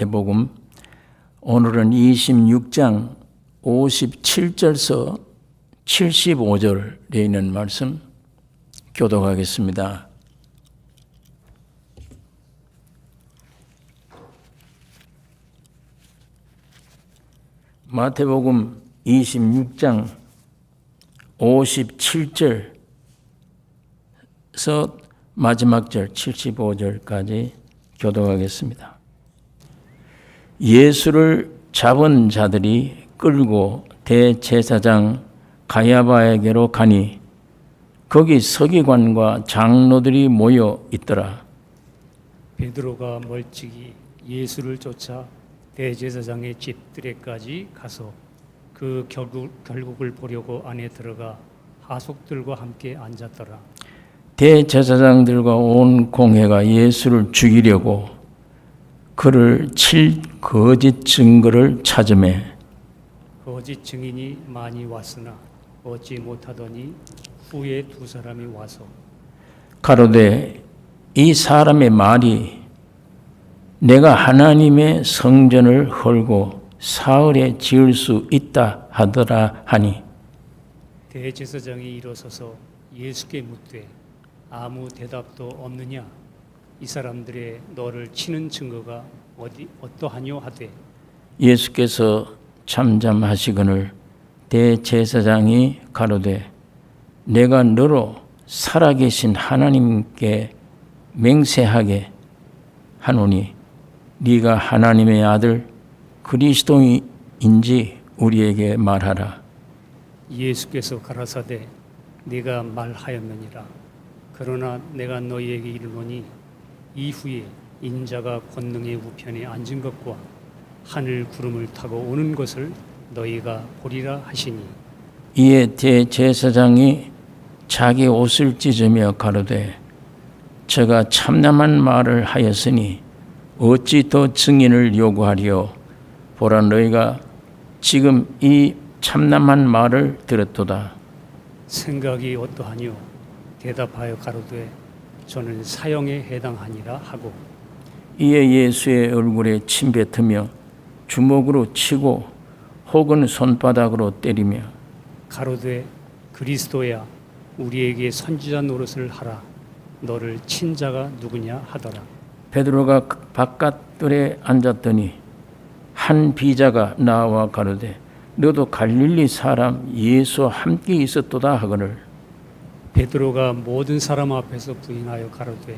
마태복음 오늘은 26장 57절서 75절에 있는 말씀 교독하겠습니다. 마태복음 26장 57절에서 마지막 절 75절까지 교독하겠습니다. 예수를 잡은 자들이 끌고 대제사장 가야바에게로 가니 거기 서기관과 장로들이 모여 있더라. 베드로가 멀찍이 예수를 쫓아 대제사장의 집들에까지 가서 그 결국을 보려고 안에 들어가 하속들과 함께 앉았더라. 대제사장들과 온 공회가 예수를 죽이려고 그를 칠 거짓 증거를 찾으매 거짓 증인이 많이 왔으나 얻지 못하더니 후에 두 사람이 와서 가로되 이 사람의 말이 내가 하나님의 성전을 헐고 사흘에 지을 수 있다 하더라 하니 대제사장이 일어서서 예수께 묻되 아무 대답도 없느냐? 이 사람들의 너를 치는 증거가 어떠하뇨 하되 예수께서 잠잠하시거늘 대제사장이 가로되 내가 너로 살아계신 하나님께 맹세하게 하노니 네가 하나님의 아들 그리스도인지 우리에게 말하라. 예수께서 가라사대 네가 말하였느니라. 그러나 내가 너희에게 이르노니 이후에 인자가 권능의 우편에 앉은 것과 하늘 구름을 타고 오는 것을 너희가 보리라 하시니 이에 대제사장이 자기 옷을 찢으며 가로되 저가 참남한 말을 하였으니 어찌 더 증인을 요구하리요? 보라 너희가 지금 이 참남한 말을 들었도다. 생각이 어떠하뇨? 대답하여 가로되 저는 사형에 해당하니라 하고 이에 예수의 얼굴에 침 뱉으며 주먹으로 치고 혹은 손바닥으로 때리며 가로되 그리스도야 우리에게 선지자 노릇을 하라. 너를 친 자가 누구냐 하더라. 베드로가 바깥들에 앉았더니 한 비자가 나와 가로되 너도 갈릴리 사람 예수와 함께 있었도다 하거늘 베드로가 모든 사람 앞에서 부인하여 가로되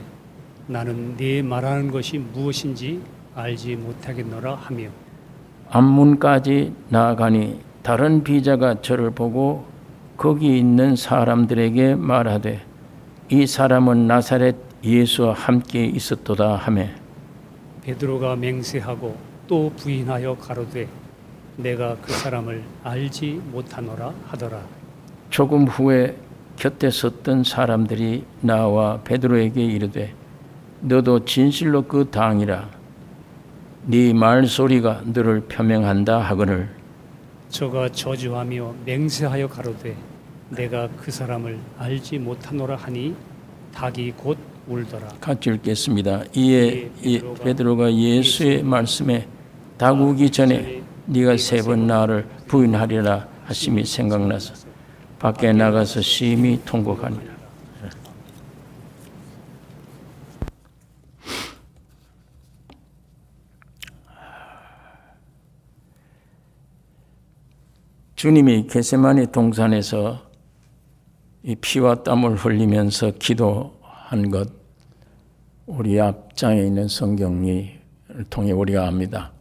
나는 네 말하는 것이 무엇인지 알지 못하겠노라 하며 앞문까지 나아가니 다른 비자가 저를 보고 거기 있는 사람들에게 말하되 이 사람은 나사렛 예수와 함께 있었도다 하며 베드로가 맹세하고 또 부인하여 가로되 내가 그 사람을 알지 못하노라 하더라. 조금 후에 곁에 섰던 사람들이 나와 베드로에게 이르되 너도 진실로 그 당이라 네 말소리가 너를 표명한다 하거늘 저가 저주하며 맹세하여 가로되 내가 그 사람을 알지 못하노라 하니 닭이 곧 울더라. 같이 읽겠습니다. 이에 베드로가 예수의 말씀에 닭 우기 전에 네가 세 번 나를 부인하리라 하심이 생각나서 밖에 나가서 심히 통곡하니라. 주님이 겟세마네 동산에서 이 피와 땀을 흘리면서 기도한 것 우리 앞장에 있는 성경을 통해 우리가 압니다.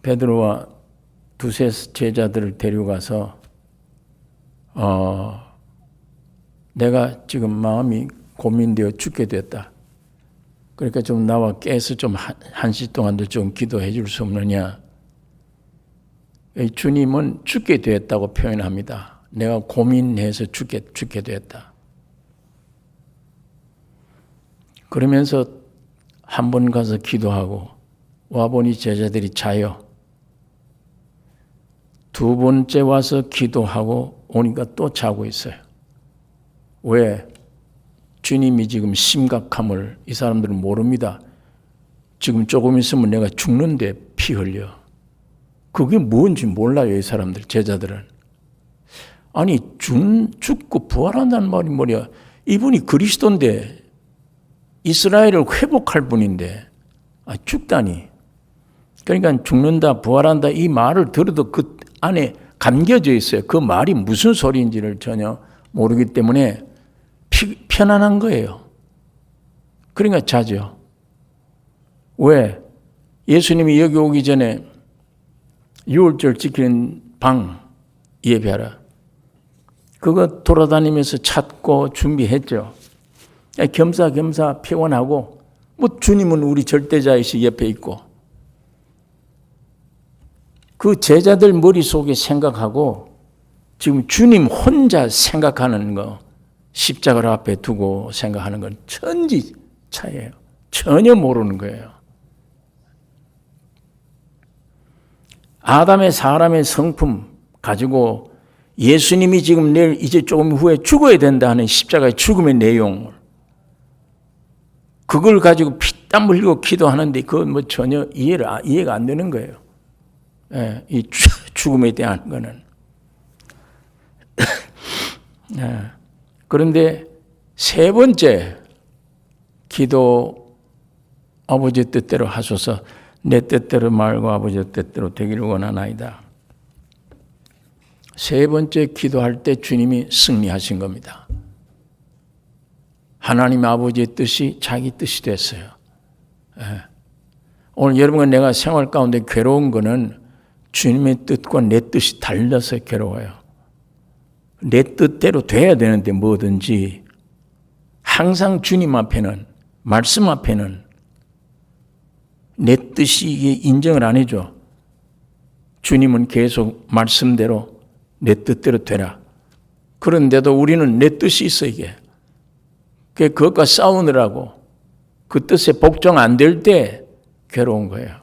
베드로와 두세 제자들을 데려가서 내가 지금 마음이 고민되어 죽게 됐다. 그러니까 좀 나와 깨서 좀 한 시 동안도 좀 기도해 줄 수 없느냐. 주님은 죽게 되었다고 표현합니다. 내가 고민해서 죽게 되었다. 그러면서 한 번 가서 기도하고 와보니 제자들이 자요. 두 번째 와서 기도하고 오니까 또 자고 있어요. 왜? 주님이 지금 심각함을 이 사람들은 모릅니다. 지금 조금 있으면 내가 죽는데 피 흘려. 그게 뭔지 몰라요, 이 사람들, 제자들은. 아니, 죽고 부활한다는 말이 뭐냐. 이분이 그리스도인데, 이스라엘을 회복할 분인데, 죽다니. 그러니까 죽는다, 부활한다 이 말을 들어도 그 안에 감겨져 있어요. 그 말이 무슨 소리인지를 전혀 모르기 때문에 편안한 거예요. 그러니까 자죠. 왜? 예수님이 여기 오기 전에 유월절 지키는 방 예배하라. 그거 돌아다니면서 찾고 준비했죠. 겸사겸사 피곤하고 뭐 주님은 우리 절대자이시 옆에 있고 그 제자들 머릿속에 생각하고 지금 주님 혼자 생각하는 거 십자가를 앞에 두고 생각하는 건 천지 차이예요. 전혀 모르는 거예요. 아담의 사람의 성품 가지고 예수님이 지금 내일 이제 조금 후에 죽어야 된다 하는 십자가의 죽음의 내용을 그걸 가지고 피땀 흘리고 기도하는데 그건 뭐 전혀 이해가 안 되는 거예요. 예, 이 죽음에 대한 거는. 예, 그런데 세 번째 기도 아버지 뜻대로 하소서 내 뜻대로 말고 아버지 뜻대로 되기를 원하나이다. 세 번째 기도할 때 주님이 승리하신 겁니다. 하나님 아버지의 뜻이 자기 뜻이 됐어요. 예. 오늘 여러분과 내가 생활 가운데 괴로운 거는 주님의 뜻과 내 뜻이 달라서 괴로워요. 내 뜻대로 돼야 되는데 뭐든지 항상 주님 앞에는 말씀 앞에는 내 뜻이 이게 인정을 안 해줘. 주님은 계속 말씀대로 내 뜻대로 되라. 그런데도 우리는 내 뜻이 있어 이게. 그것과 싸우느라고 그 뜻에 복종 안 될 때 괴로운 거예요.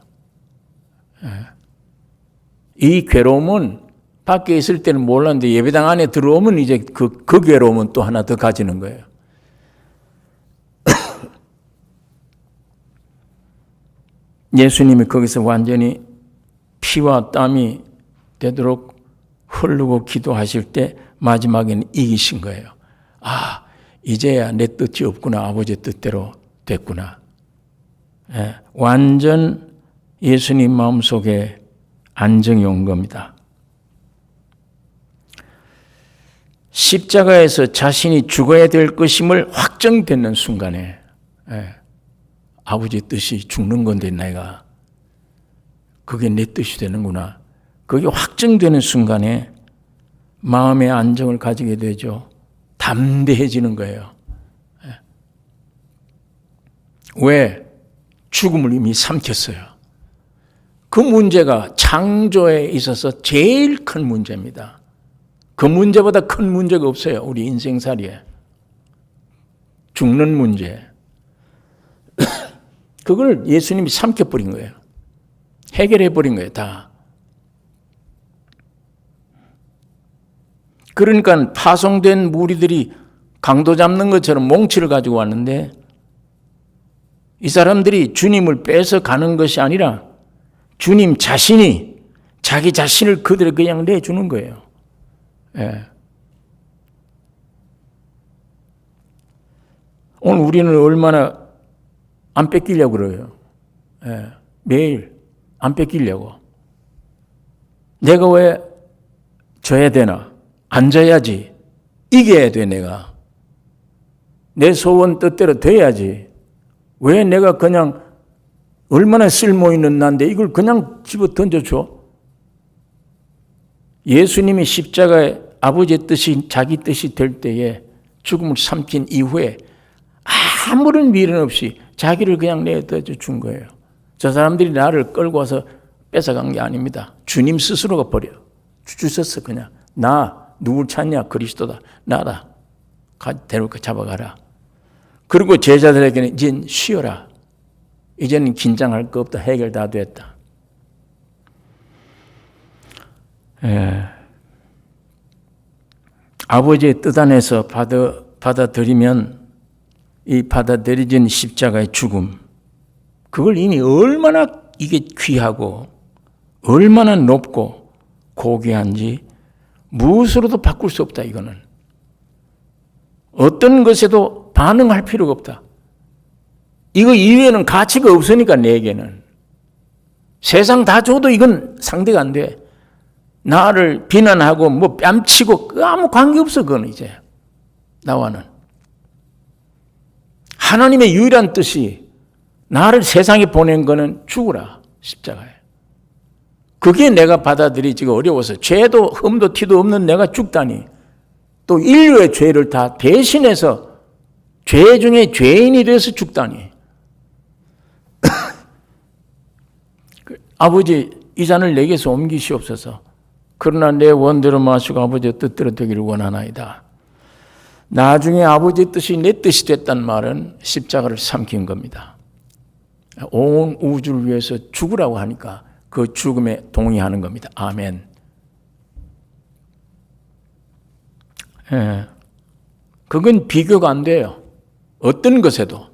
이 괴로움은 밖에 있을 때는 몰랐는데 예배당 안에 들어오면 이제 그 괴로움은 또 하나 더 가지는 거예요. 예수님이 거기서 완전히 피와 땀이 되도록 흐르고 기도하실 때 마지막에는 이기신 거예요. 아, 이제야 내 뜻이 없구나. 아버지 뜻대로 됐구나. 예, 완전 예수님 마음속에 안정이 온 겁니다. 십자가에서 자신이 죽어야 될 것임을 확정되는 순간에 아버지 뜻이 죽는 건데 내가 그게 내 뜻이 되는구나. 그게 확정되는 순간에 마음의 안정을 가지게 되죠. 담대해지는 거예요. 왜? 죽음을 이미 삼켰어요. 그 문제가 창조에 있어서 제일 큰 문제입니다. 그 문제보다 큰 문제가 없어요. 우리 인생살이에. 죽는 문제. 그걸 예수님이 삼켜버린 거예요. 해결해버린 거예요. 다. 그러니까 파송된 무리들이 강도 잡는 것처럼 몽치를 가지고 왔는데 이 사람들이 주님을 뺏어 가는 것이 아니라 주님 자신이 자기 자신을 그대로 그냥 내주는 거예요. 예. 오늘 우리는 얼마나 안 뺏기려고 그래요. 예. 매일 안 뺏기려고. 내가 왜 져야 되나? 안 져야지. 이겨야 돼 내가. 내 소원 뜻대로 돼야지. 왜 내가 그냥 얼마나 쓸모있는 난데 이걸 그냥 집어 던져줘? 예수님이 십자가에 아버지의 뜻이 자기 뜻이 될 때에 죽음을 삼킨 이후에 아무런 미련 없이 자기를 그냥 내어줘 준 거예요. 저 사람들이 나를 끌고 와서 뺏어간 게 아닙니다. 주님 스스로가 버려 주셨어. 그냥 나 누굴 찾냐? 그리스도다. 나다. 데리고 잡아가라. 그리고 제자들에게는 이젠 쉬어라. 이제는 긴장할 거 없다. 해결 다 됐다. 아버지의 뜻 안에서 받아들이면 이 받아들여진 십자가의 죽음 그걸 이미 얼마나 이게 귀하고 얼마나 높고 고귀한지 무엇으로도 바꿀 수 없다. 이거는 어떤 것에도 반응할 필요가 없다. 이거 이외에는 가치가 없으니까 내게는 세상 다 줘도 이건 상대가 안 돼. 나를 비난하고 뭐 뺨치고 아무 관계없어. 그건 이제 나와는 하나님의 유일한 뜻이 나를 세상에 보낸 거는 죽으라, 십자가에. 그게 내가 받아들이기가 어려워서 죄도 흠도 티도 없는 내가 죽다니, 또 인류의 죄를 다 대신해서 죄 중에 죄인이 돼서 죽다니. 아버지, 이 잔을 내게서 옮기시옵소서. 그러나 내 원대로 마시고 아버지의 뜻대로 되기를 원하나이다. 나중에 아버지의 뜻이 내 뜻이 됐단 말은 십자가를 삼킨 겁니다. 온 우주를 위해서 죽으라고 하니까 그 죽음에 동의하는 겁니다. 아멘. 예. 그건 비교가 안 돼요. 어떤 것에도.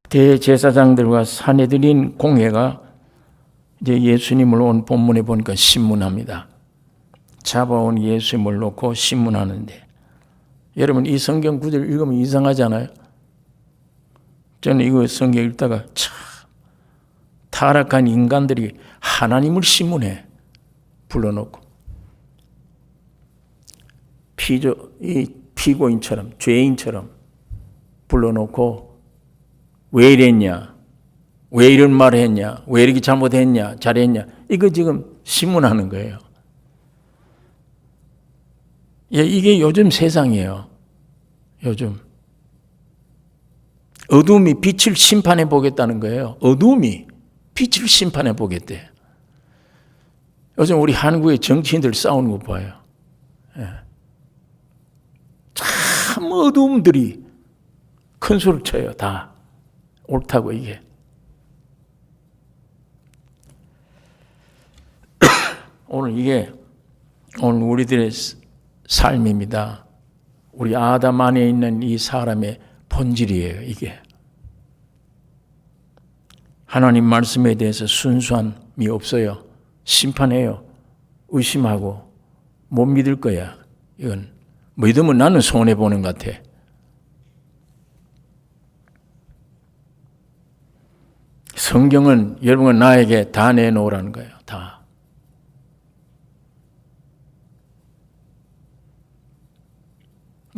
대제사장들과 사내들인 공회가 이제 예수님을 온 본문에 보니까 신문합니다. 잡아온 예수님을 놓고 신문하는데, 여러분 이 성경 구절 읽으면 이상하지 않아요? 저는 이거 성경 읽다가 참 타락한 인간들이 하나님을 신문해 불러놓고 이 피고인처럼 죄인처럼 불러놓고 왜 이랬냐, 왜 이런 말을 했냐, 왜 이렇게 잘못했냐, 잘했냐, 이거 지금 신문하는 거예요. 예, 이게 요즘 세상이에요. 요즘 어둠이 빛을 심판해 보겠다는 거예요. 어둠이 빛을 심판해 보겠대. 요즘 우리 한국의 정치인들 싸우는 거 봐요. 예. 참 어둠들이 큰 소리를 쳐요. 다 옳다고 이게. 오늘 우리들의 삶입니다. 우리 아담 안에 있는 이 사람의 본질이에요. 이게 하나님 말씀에 대해서 순수함이 없어요. 심판해요. 의심하고 못 믿을 거야. 이건 믿으면 나는 손해 보는 것 같아. 성경은 여러분 나에게 다 내놓으라는 거예요. 다.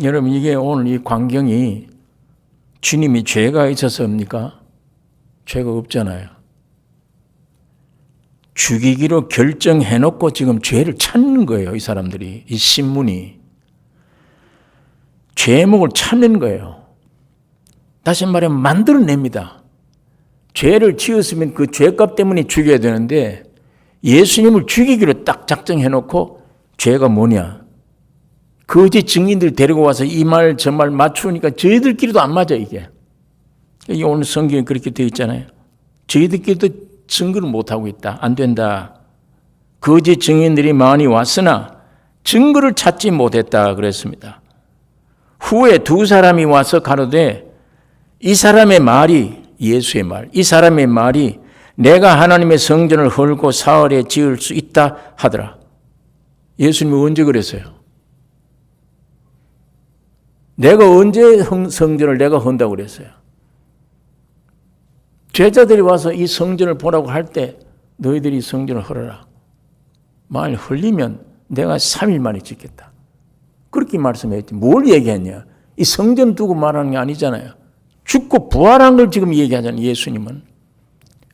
여러분 이게 오늘 이 광경이 주님이 죄가 있어서입니까? 죄가 없잖아요. 죽이기로 결정해놓고 지금 죄를 찾는 거예요. 이 사람들이. 이 신문이. 죄목을 찾는 거예요. 다시 말하면 만들어냅니다. 죄를 지었으면 그 죄값 때문에 죽여야 되는데 예수님을 죽이기로 딱 작정해놓고 죄가 뭐냐. 거짓 증인들 데리고 와서 이 말 저 말 맞추니까 저희들끼리도 안 맞아 이게. 오늘 성경에 그렇게 되어 있잖아요. 저희들끼리도 증거를 못하고 있다. 안 된다. 거짓 증인들이 많이 왔으나 증거를 찾지 못했다 그랬습니다. 후에 두 사람이 와서 가로되 이 사람의 말이 예수의 말, 이 사람의 말이 내가 하나님의 성전을 헐고 사흘에 지을 수 있다 하더라. 예수님이 언제 그랬어요? 내가 언제 성전을 내가 헌다고 그랬어요? 제자들이 와서 이 성전을 보라고 할 때 너희들이 성전을 헐어라. 만일 헐리면 내가 3일 만에 짓겠다. 그렇게 말씀했지. 뭘 얘기했냐? 이 성전 두고 말하는 게 아니잖아요. 죽고 부활한 걸 지금 얘기하잖아요. 예수님은.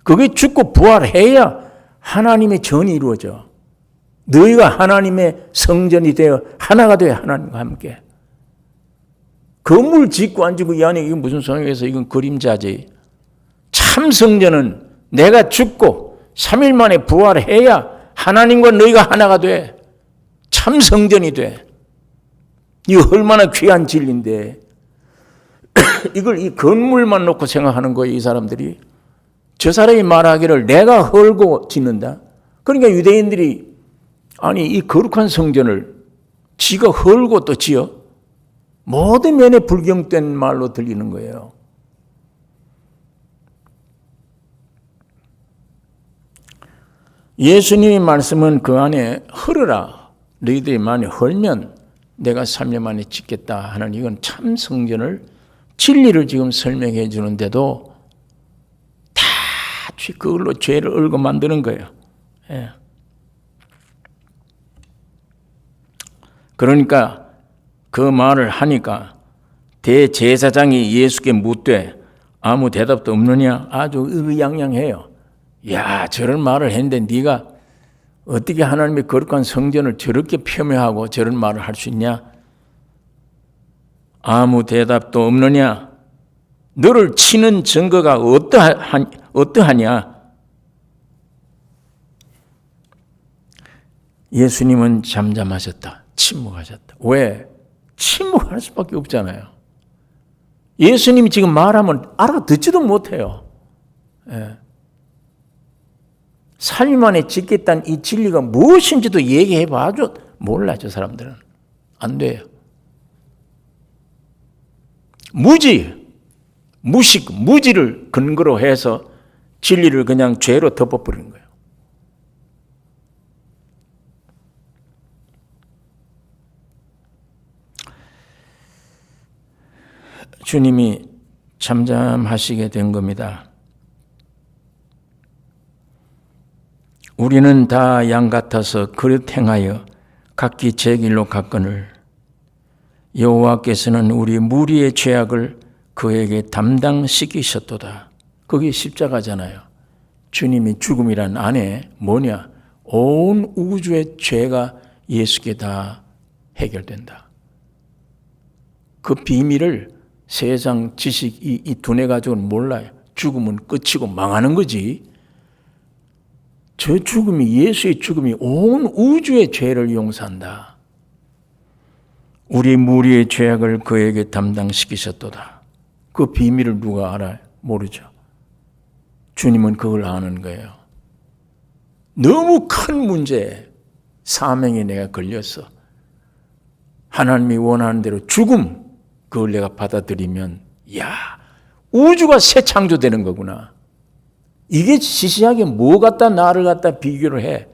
그게 죽고 부활해야 하나님의 전이 이루어져. 너희가 하나님의 성전이 되어 하나가 되어 하나님과 함께. 건물 짓고 안 짓고 이 안에 이건 무슨 소용이겠어? 이건 그림자지. 참 성전은 내가 죽고 3일 만에 부활해야 하나님과 너희가 하나가 돼. 참 성전이 돼. 이거 얼마나 귀한 진리인데 이걸 이 건물만 놓고 생각하는 거예요. 이 사람들이. 저 사람이 말하기를 내가 헐고 짓는다. 그러니까 유대인들이 아니 이 거룩한 성전을 지가 헐고 또 지어? 모든 면에 불경된 말로 들리는 거예요. 예수님의 말씀은 그 안에 흐르라. 너희들이 만에 헐면 내가 3년 만에 짓겠다 하는 이건 참 성전을 진리를 지금 설명해 주는데도 다 그걸로 죄를 얽어 만드는 거예요. 예. 그러니까 그 말을 하니까 대제사장이 예수께 묻되 아무 대답도 없느냐? 아주 의양양해요. 야, 저런 말을 했는데 네가 어떻게 하나님의 거룩한 성전을 저렇게 폄훼하고 저런 말을 할 수 있냐? 아무 대답도 없느냐? 너를 치는 증거가 어떠하냐? 예수님은 잠잠하셨다. 침묵하셨다. 왜? 침묵할 수밖에 없잖아요. 예수님이 지금 말하면 알아듣지도 못해요. 예. 3일 만에 짓겠다는 이 진리가 무엇인지도 얘기해 봐도 몰라, 저 사람들은. 안 돼요. 무지를 근거로 해서 진리를 그냥 죄로 덮어버리는 거예요. 주님이 잠잠하시게 된 겁니다. 우리는 다 양 같아서 그릇 행하여 각기 제 길로 갔거늘 여호와께서는 우리 무리의 죄악을 그에게 담당시키셨도다. 그게 십자가잖아요. 주님이 죽음이란 안에 뭐냐? 온 우주의 죄가 예수께 다 해결된다. 그 비밀을 세상 지식 이 두뇌 가지고는 몰라요. 죽음은 끝이고 망하는 거지. 저 죽음이, 예수의 죽음이 온 우주의 죄를 용서한다. 우리 무리의 죄악을 그에게 담당시키셨도다. 그 비밀을 누가 알아요? 모르죠. 주님은 그걸 아는 거예요. 너무 큰 문제에 사명에 내가 걸렸어. 하나님이 원하는 대로 죽음, 그걸 내가 받아들이면 야, 우주가 새 창조되는 거구나. 이게 시시하게 뭐 갖다 나를 갖다 비교를 해.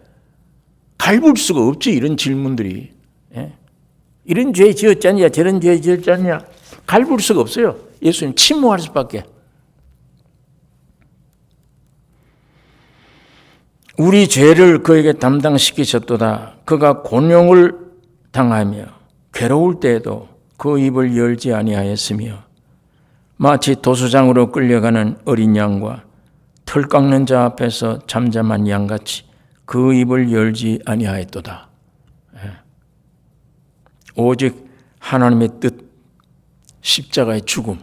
갈볼 수가 없지, 이런 질문들이. 예? 이런 죄 지었잖냐, 저런 죄 지었잖냐, 갈볼 수가 없어요. 예수님 침묵할 수밖에. 우리 죄를 그에게 담당시키셨도다. 그가 곤욕을 당하며 괴로울 때에도 그 입을 열지 아니하였으며 마치 도수장으로 끌려가는 어린 양과 털 깎는 자 앞에서 잠잠한 양같이 그 입을 열지 아니하였도다. 오직 하나님의 뜻, 십자가의 죽음,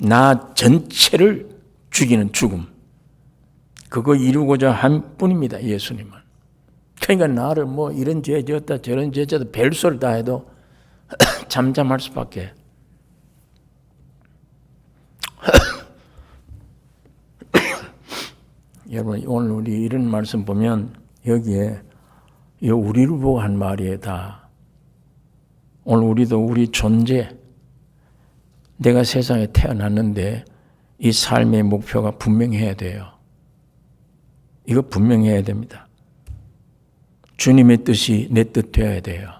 나 전체를 죽이는 죽음, 그거 이루고자 한 뿐입니다. 예수님은. 그러니까 나를 뭐 이런 죄 지었다 저런 죄 지었다 별소리를 다 해도 잠잠할 수밖에. 여러분, 오늘 우리 이런 말씀 보면 여기에 우리를 보고 한 말이에요. 다. 오늘 우리도 우리 존재, 내가 세상에 태어났는데 이 삶의 목표가 분명해야 돼요. 이거 분명해야 됩니다. 주님의 뜻이 내 뜻 되어야 돼요.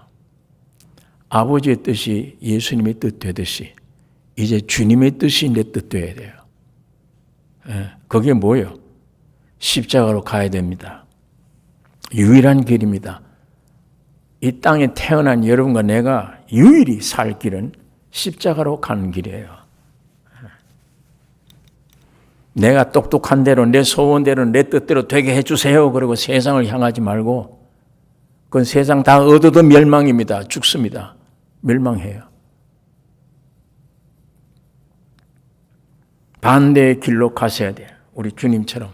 아버지의 뜻이 예수님의 뜻 되듯이 이제 주님의 뜻이 내 뜻 되어야 돼요. 그게 뭐예요? 십자가로 가야 됩니다. 유일한 길입니다. 이 땅에 태어난 여러분과 내가 유일히 살 길은 십자가로 가는 길이에요. 내가 똑똑한 대로 내 소원대로 내 뜻대로 되게 해주세요. 그리고 세상을 향하지 말고 그건 세상 다 얻어도 멸망입니다. 죽습니다. 멸망해요. 반대의 길로 가셔야 돼요. 우리 주님처럼.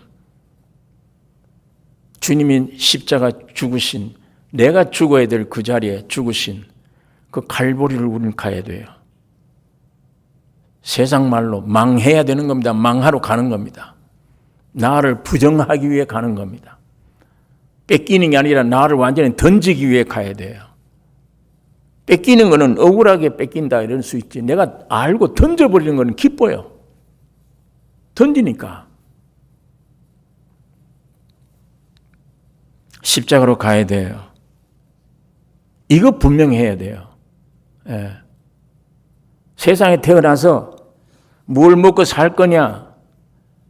주님이 십자가 죽으신, 내가 죽어야 될 그 자리에 죽으신 그 갈보리를 우리는 가야 돼요. 세상 말로 망해야 되는 겁니다. 망하러 가는 겁니다. 나를 부정하기 위해 가는 겁니다. 뺏기는 게 아니라 나를 완전히 던지기 위해 가야 돼요. 뺏기는 거는 억울하게 뺏긴다 이럴 수 있지. 내가 알고 던져버리는 거는 기뻐요. 던지니까. 십자가로 가야 돼요. 이거 분명히 해야 돼요. 예. 세상에 태어나서 뭘 먹고 살 거냐,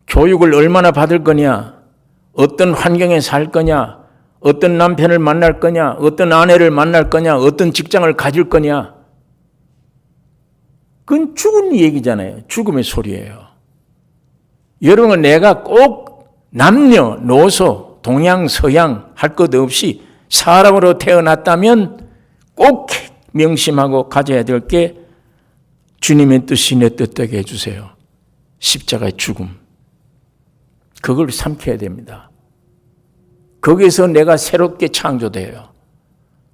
교육을 얼마나 받을 거냐, 어떤 환경에 살 거냐, 어떤 남편을 만날 거냐, 어떤 아내를 만날 거냐, 어떤 직장을 가질 거냐. 그건 죽은 얘기잖아요. 죽음의 소리예요. 여러분은 내가 꼭 남녀, 노소, 동양, 서양 할 것 없이 사람으로 태어났다면 꼭 명심하고 가져야 될 게 주님의 뜻이 내 뜻되게 해주세요. 십자가의 죽음. 그걸 삼켜야 됩니다. 거기서 내가 새롭게 창조돼요.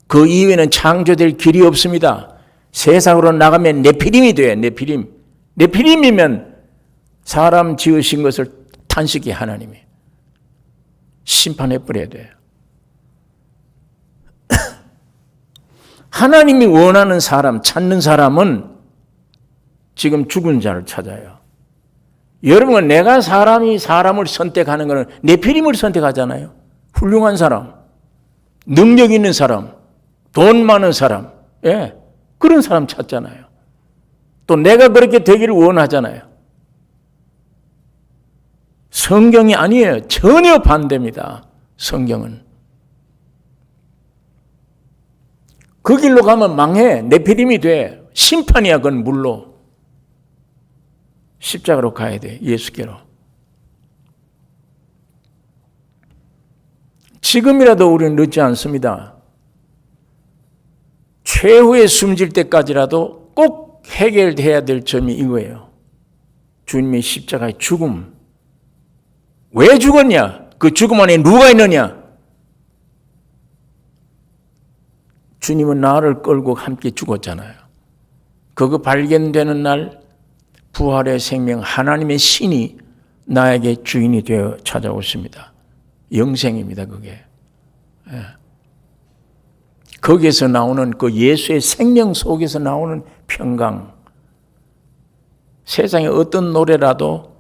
그 이후에는 창조될 길이 없습니다. 세상으로 나가면 네피림이 돼요. 네피림. 네피림이면 사람 지으신 것을 탄식이 하나님이 심판해버려야 돼요. 하나님이 원하는 사람, 찾는 사람은 지금 죽은 자를 찾아요. 여러분은 내가 사람을 선택하는 것은 네피림을 선택하잖아요. 훌륭한 사람, 능력 있는 사람, 돈 많은 사람, 예, 그런 사람 찾잖아요. 또 내가 그렇게 되기를 원하잖아요. 성경이 아니에요. 전혀 반대입니다. 성경은. 그 길로 가면 망해. 네피림이 돼. 심판이야. 그건 물로. 십자가로 가야 돼. 예수께로. 지금이라도 우리는 늦지 않습니다. 최후의 숨질 때까지라도 꼭 해결돼야 될 점이 이거예요. 주님의 십자가의 죽음. 왜 죽었냐? 그 죽음 안에 누가 있느냐? 주님은 나를 끌고 함께 죽었잖아요. 그거 발견되는 날 부활의 생명 하나님의 신이 나에게 주인이 되어 찾아오십니다. 영생입니다. 그게. 예. 거기에서 나오는 그 예수의 생명 속에서 나오는 평강. 세상에 어떤 노래라도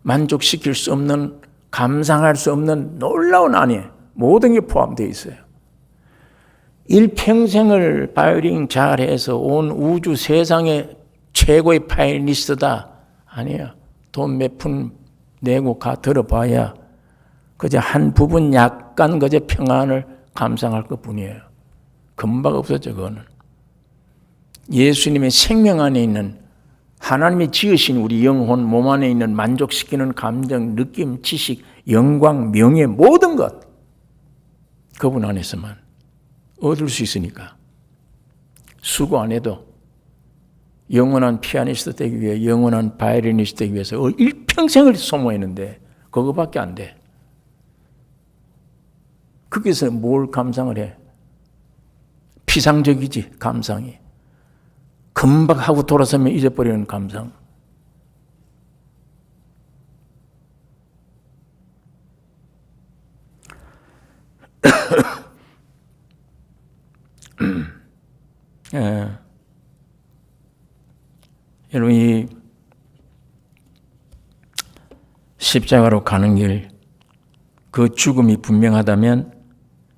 만족시킬 수 없는, 감상할 수 없는 놀라운 안에 모든 게 포함되어 있어요. 일평생을 바이오링 잘해서 온 우주 세상의 최고의 파이니스트다. 아니에요. 돈 몇 푼 내고 가 들어봐야 그저 한 부분 약간 그저 평안을 감상할 것 뿐이에요. 금방 없어져 그거는. 예수님의 생명 안에 있는 하나님이 지으신 우리 영혼 몸 안에 있는 만족시키는 감정, 느낌, 지식, 영광, 명예 모든 것 그분 안에서만 얻을 수 있으니까 수고 안 해도 영원한 피아니스트 되기 위해 영원한 바이올리니스트 되기 위해서 일평생을 소모했는데 그거밖에 안 돼. 거기서 뭘 감상을 해? 피상적이지 감상이. 금방 하고 돌아서면 잊어버리는 감상. 예. 여러분 이 십자가로 가는 길, 그 죽음이 분명하다면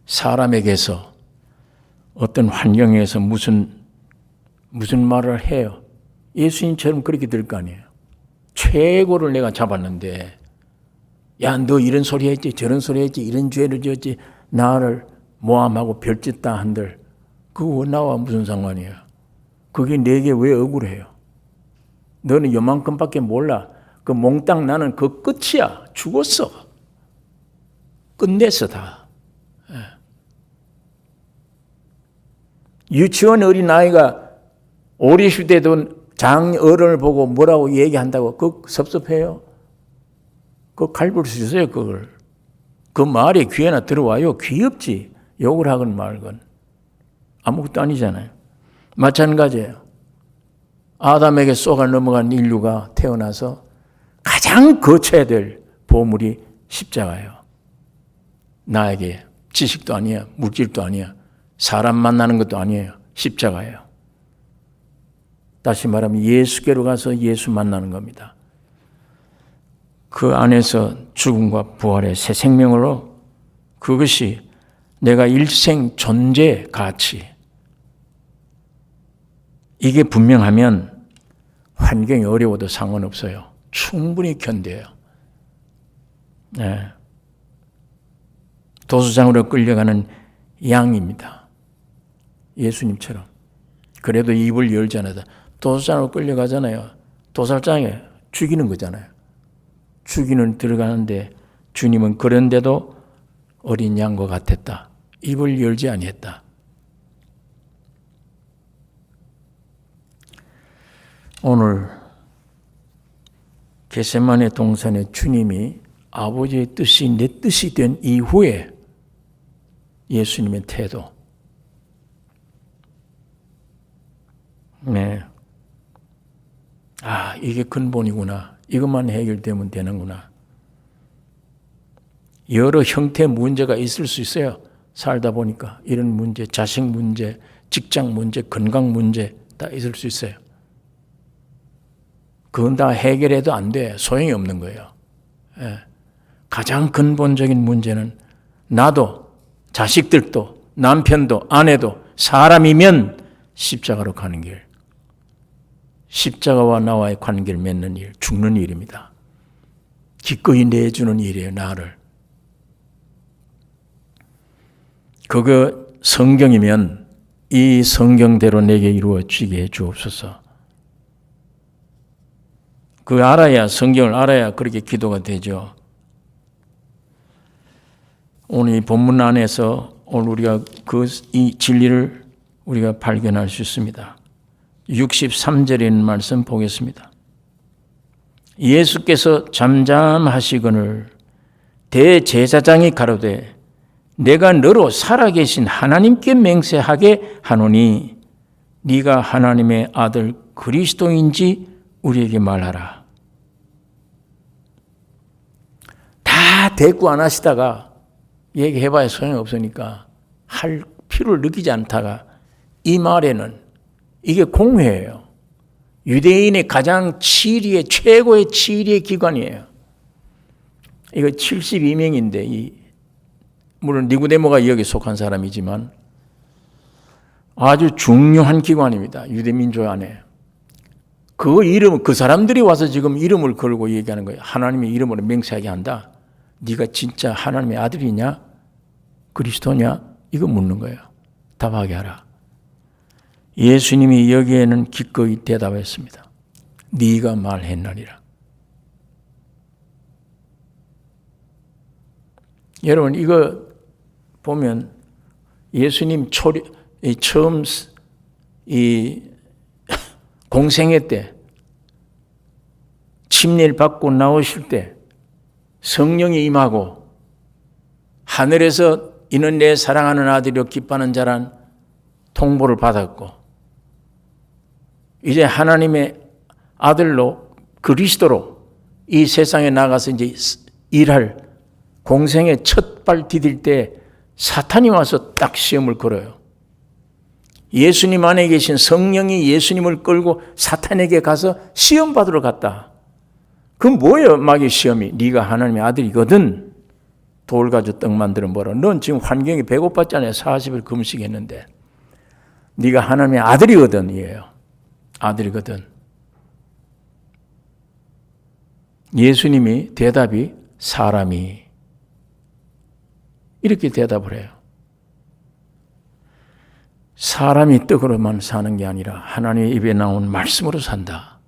사람에게서 어떤 환경에서 무슨 말을 해요. 예수님처럼 그렇게 될 거 아니에요. 최고를 내가 잡았는데 야, 너 이런 소리 했지 저런 소리 했지 이런 죄를 지었지 나를 모함하고 별짓다 한들 그거 나와 무슨 상관이야. 그게 내게 왜 억울해요. 너는 요만큼밖에 몰라. 그 몽땅 나는 그 끝이야. 죽었어. 끝냈어 다. 유치원 어린아이가 오리시대도 장어른을 보고 뭐라고 얘기한다고 그거 섭섭해요? 그거 갈불 수 있어요 그걸. 그 말이 귀에나 들어와요? 귀엽지. 욕을 하건 말건. 아무것도 아니잖아요. 마찬가지예요. 아담에게 쏘가 넘어간 인류가 태어나서 가장 거쳐야 될 보물이 십자가예요. 나에게 지식도 아니야. 물질도 아니야. 사람 만나는 것도 아니에요. 십자가예요. 다시 말하면 예수께로 가서 예수 만나는 겁니다. 그 안에서 죽음과 부활의 새 생명으로 그것이 내가 일생 존재 가치 이게 분명하면 환경이 어려워도 상관없어요. 충분히 견뎌요. 네. 도수장으로 끌려가는 양입니다. 예수님처럼. 그래도 입을 열지 않아서 도수장으로 끌려가잖아요. 도살장에 죽이는 거잖아요. 죽이는 들어가는데 주님은 그런데도 어린 양과 같았다. 입을 열지 아니했다. 오늘 겟세마네 동산에 주님이 아버지의 뜻이 내 뜻이 된 이후에 예수님의 태도. 네. 아, 이게 근본이구나. 이것만 해결되면 되는구나. 여러 형태의 문제가 있을 수 있어요. 살다 보니까 이런 문제, 자식 문제, 직장 문제, 건강 문제 다 있을 수 있어요. 그건 다 해결해도 안 돼. 소용이 없는 거예요. 예. 가장 근본적인 문제는 나도, 자식들도, 남편도, 아내도 사람이면 십자가로 가는 길. 십자가와 나와의 관계를 맺는 일, 죽는 일입니다. 기꺼이 내주는 일이에요, 나를. 그거 성경이면 이 성경대로 내게 이루어지게 해 주옵소서. 그 알아야, 성경을 알아야 그렇게 기도가 되죠. 오늘 이 본문 안에서 오늘 우리가 이 진리를 우리가 발견할 수 있습니다. 63절에 있는 말씀 보겠습니다. 예수께서 잠잠하시거늘 대제사장이 가로되 내가 너로 살아계신 하나님께 맹세하게 하노니 네가 하나님의 아들 그리스도인지 우리에게 말하라. 다 대꾸 안 하시다가 얘기해봐야 소용없으니까 할 필요를 느끼지 않다가 이 말에는 이게 공회예요. 유대인의 가장 치리의 최고의 치리의 기관이에요. 이거 72명인데 물론 니고데모가 여기 속한 사람이지만 아주 중요한 기관입니다. 유대 민족 안에. 그 이름, 그 사람들이 와서 지금 이름을 걸고 얘기하는 거예요. 하나님의 이름으로 맹세하게 한다. 네가 진짜 하나님의 아들이냐? 그리스도냐? 이거 묻는 거예요. 답하게 하라. 예수님이 여기에는 기꺼이 대답했습니다. 네가 말했나니라. 여러분 이거 보면 예수님 처음 공생애 때 침례를 받고 나오실 때 성령이 임하고 하늘에서 이는 내 사랑하는 아들이요 기뻐하는 자란 통보를 받았고 이제 하나님의 아들로 그리스도로 이 세상에 나가서 이제 일할 공생의 첫 발 디딜 때 사탄이 와서 딱 시험을 걸어요. 예수님 안에 계신 성령이 예수님을 끌고 사탄에게 가서 시험 받으러 갔다. 그럼 뭐예요? 마귀 시험이. 네가 하나님의 아들이거든. 돌 가지고 떡 만들어 먹어라. 넌 지금 환경이 배고팠잖아요. 40일 금식했는데. 네가 하나님의 아들이거든. 이에요. 아들이거든. 예수님이 대답이 사람이 이렇게 대답을 해요. 사람이 떡으로만 사는 게 아니라 하나님의 입에 나온 말씀으로 산다.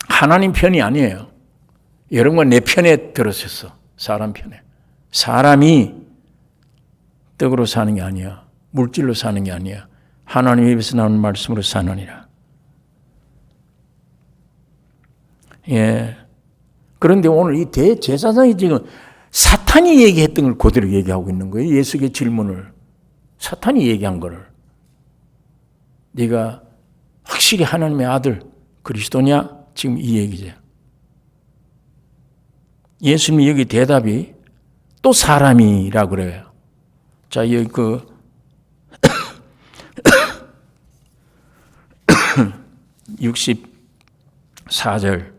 하나님 편이 아니에요. 여러분과 내 편에 들었었어. 사람 편에. 사람이 떡으로 사는 게 아니야. 물질로 사는 게 아니야. 하나님 입에서 나오는 말씀으로 사느니라. 예. 그런데 오늘 이 대제사장이 지금 사탄이 얘기했던 걸 그대로 얘기하고 있는 거예요. 예수의 질문을. 사탄이 얘기한 거를. 네가 확실히 하나님의 아들 그리스도냐? 지금 이 얘기죠. 예수님이 여기 대답이 또 사람이라고 그래요. 자, 여기 64절.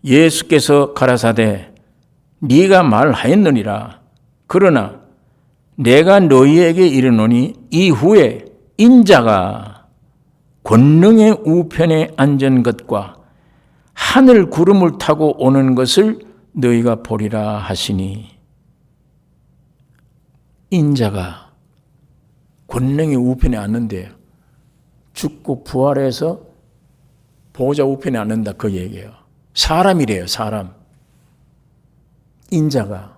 예수께서 가라사대 네가 말하였느니라. 그러나 내가 너희에게 이르노니 이후에 인자가 권능의 우편에 앉은 것과 하늘 구름을 타고 오는 것을 너희가 보리라 하시니. 인자가 권능의 우편에 앉는데요. 죽고 부활해서 보호자 우편에 앉는다 그 얘기예요. 사람이래요. 사람. 인자가.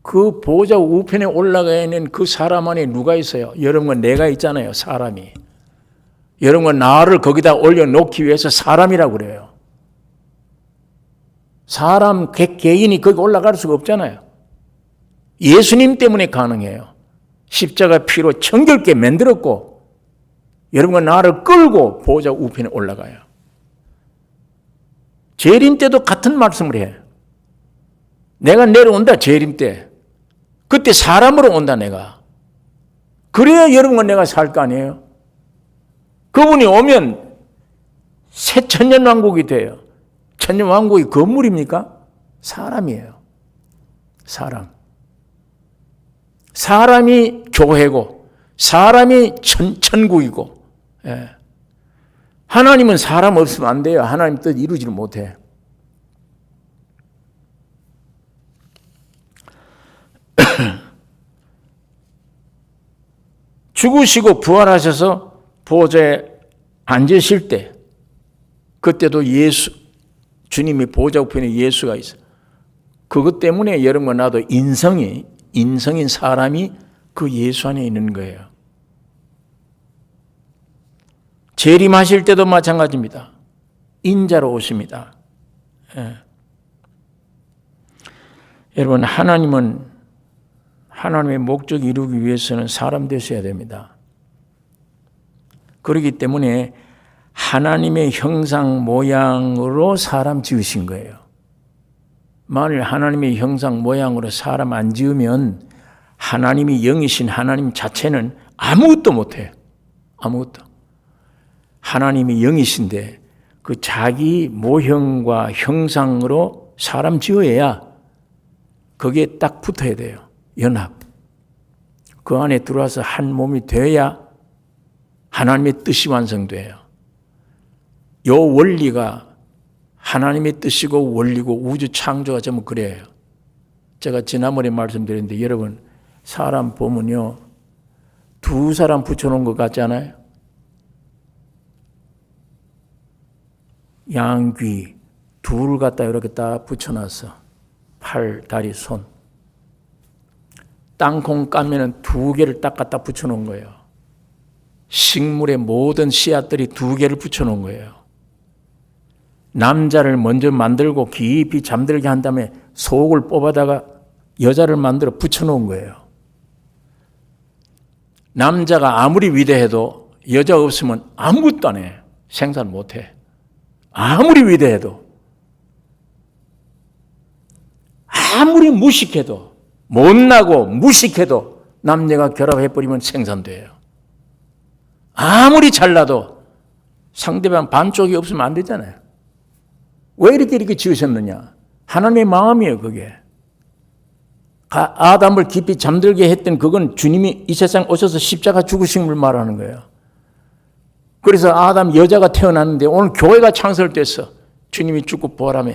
그 보호자 우편에 올라가 있는 그 사람 안에 누가 있어요? 여러분과 내가 있잖아요. 사람이. 여러분과 나를 거기다 올려놓기 위해서 사람이라고 그래요. 사람 개인이 거기 올라갈 수가 없잖아요. 예수님 때문에 가능해요. 십자가 피로 정결케 만들었고 여러분과 나를 끌고 보호자 우편에 올라가요. 재림 때도 같은 말씀을 해요. 내가 내려온다 재림 때. 그때 사람으로 온다 내가. 그래야 여러분과 내가 살 거 아니에요. 그분이 오면 새 천년왕국이 돼요. 천년왕국이 건물입니까? 사람이에요. 사람. 사람이 교회고 사람이 천국이고. 예. 하나님은 사람 없으면 안 돼요. 하나님 뜻 이루지를 못해. 죽으시고 부활하셔서 보호자에 앉으실 때 그때도 주님이 보호자 우편에 예수가 있어요. 그것 때문에 여러분과 나도 인성인 사람이 그 예수 안에 있는 거예요. 재림하실 때도 마찬가지입니다. 인자로 오십니다. 예. 여러분, 하나님의 목적 이루기 위해서는 사람 되셔야 됩니다. 그렇기 때문에 하나님의 형상 모양으로 사람 지으신 거예요. 만일 하나님의 형상 모양으로 사람 안 지으면 하나님이 영이신 하나님 자체는 아무것도 못해요. 아무것도. 하나님이 영이신데 그 자기 모형과 형상으로 사람 지어야 거기에 딱 붙어야 돼요. 연합. 그 안에 들어와서 한 몸이 되어야 하나님의 뜻이 완성돼요. 요 원리가 하나님의 뜻이고 원리고 우주 창조가 전부 그래요. 제가 지난번에 말씀드렸는데 여러분 사람 보면요. 두 사람 붙여놓은 것 같지 않아요? 양귀 둘을 갖다 이렇게 딱 붙여놨어. 팔, 다리, 손. 땅콩 까면은 두 개를 딱 갖다 붙여놓은 거예요. 식물의 모든 씨앗들이 두 개를 붙여놓은 거예요. 남자를 먼저 만들고 깊이 잠들게 한 다음에 속을 뽑아다가 여자를 만들어 붙여놓은 거예요. 남자가 아무리 위대해도 여자 없으면 아무것도 안 해. 생산 못 해. 아무리 위대해도. 아무리 무식해도 못나고 무식해도 남녀가 결합해버리면 생산돼요. 아무리 잘나도 상대방 반쪽이 없으면 안 되잖아요. 왜 이렇게 지으셨느냐? 하나님의 마음이에요, 그게. 아담을 깊이 잠들게 했던 그건 주님이 이 세상 오셔서 십자가 죽으신 걸 말하는 거예요. 그래서 아담 여자가 태어났는데 오늘 교회가 창설됐어. 주님이 죽고 부활하며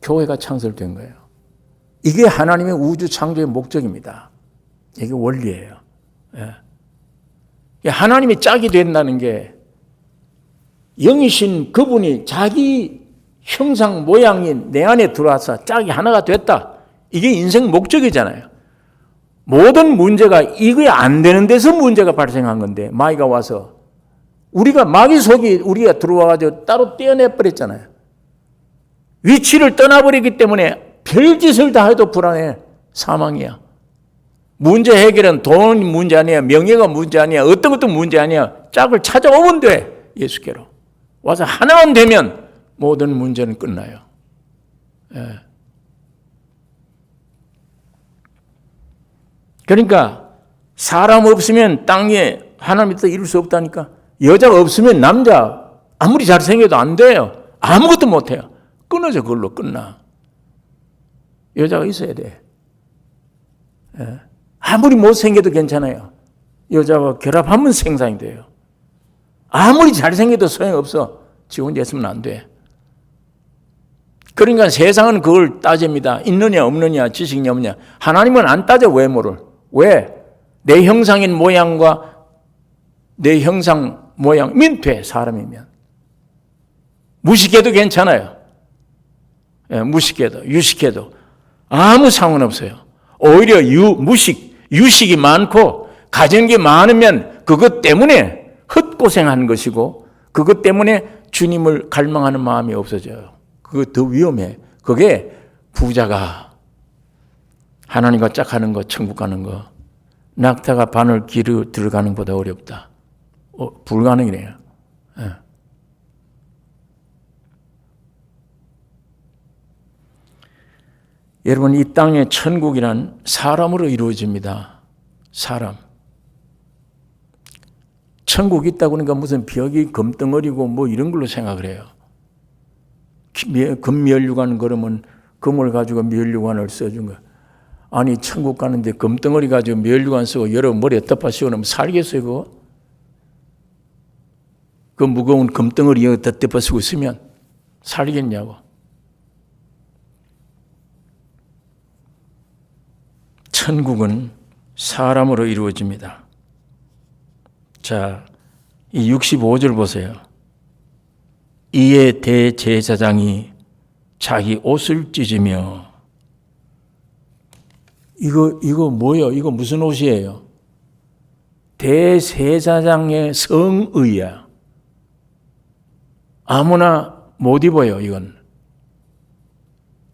교회가 창설된 거예요. 이게 하나님의 우주 창조의 목적입니다. 이게 원리예요. 예. 하나님이 짝이 된다는 게 영이신 그분이 자기 형상 모양인 내 안에 들어와서 짝이 하나가 됐다. 이게 인생 목적이잖아요. 모든 문제가 이게 안 되는 데서 문제가 발생한 건데 마귀가 와서 마귀 속이 우리가 들어와가지고 따로 떼어내버렸잖아요. 위치를 떠나버리기 때문에 별짓을 다 해도 불안해. 사망이야. 문제 해결은 돈 문제 아니야. 명예가 문제 아니야. 어떤 것도 문제 아니야. 짝을 찾아오면 돼. 예수께로. 와서 하나만 되면 모든 문제는 끝나요. 예. 그러니까 사람 없으면 땅에 하나님이 또 이룰 수 없다니까. 여자가 없으면 남자 아무리 잘생겨도 안 돼요. 아무것도 못해요. 끊어져. 그걸로 끝나. 여자가 있어야 돼. 아무리 못생겨도 괜찮아요. 여자와 결합하면 생산이 돼요. 아무리 잘생겨도 소용없어. 지 혼자 있으면 안 돼. 그러니까 세상은 그걸 따집니다. 있느냐 없느냐 지식이 없느냐. 하나님은 안 따져 외모를. 왜? 내 형상인 모양과 내 형상 모양이면 돼. 사람이면. 무식해도 괜찮아요. 무식해도 유식해도 아무 상관없어요. 오히려 유식이 많고 가진 게 많으면 그것 때문에 헛고생하는 것이고 그것 때문에 주님을 갈망하는 마음이 없어져요. 그거 더 위험해. 그게 부자가 하나님과 짝하는 거, 천국 가는 거, 낙타가 바늘 길을 들어가는 것보다 어렵다. 불가능이래요. 여러분, 이 땅의 천국이란 사람으로 이루어집니다. 사람. 천국이 있다고 그러니까 무슨 벽이 금덩어리고 뭐 이런 걸로 생각을 해요. 금면류관 그러면 금을 가지고 면류관을 써준 거야. 아니 천국 가는데 금덩어리 가지고 면류관 쓰고 여러 머리에 덮어 씌워놓으면 살겠어요 그거? 그 무거운 금덩어리 여기다 덮어 쓰고 있으면 살겠냐고. 천국은 사람으로 이루어집니다. 자, 이 65절 보세요. 이에 대제사장이 자기 옷을 찢으며 이거 뭐예요? 이거 무슨 옷이에요? 대제사장의 성의야. 아무나 못 입어요, 이건.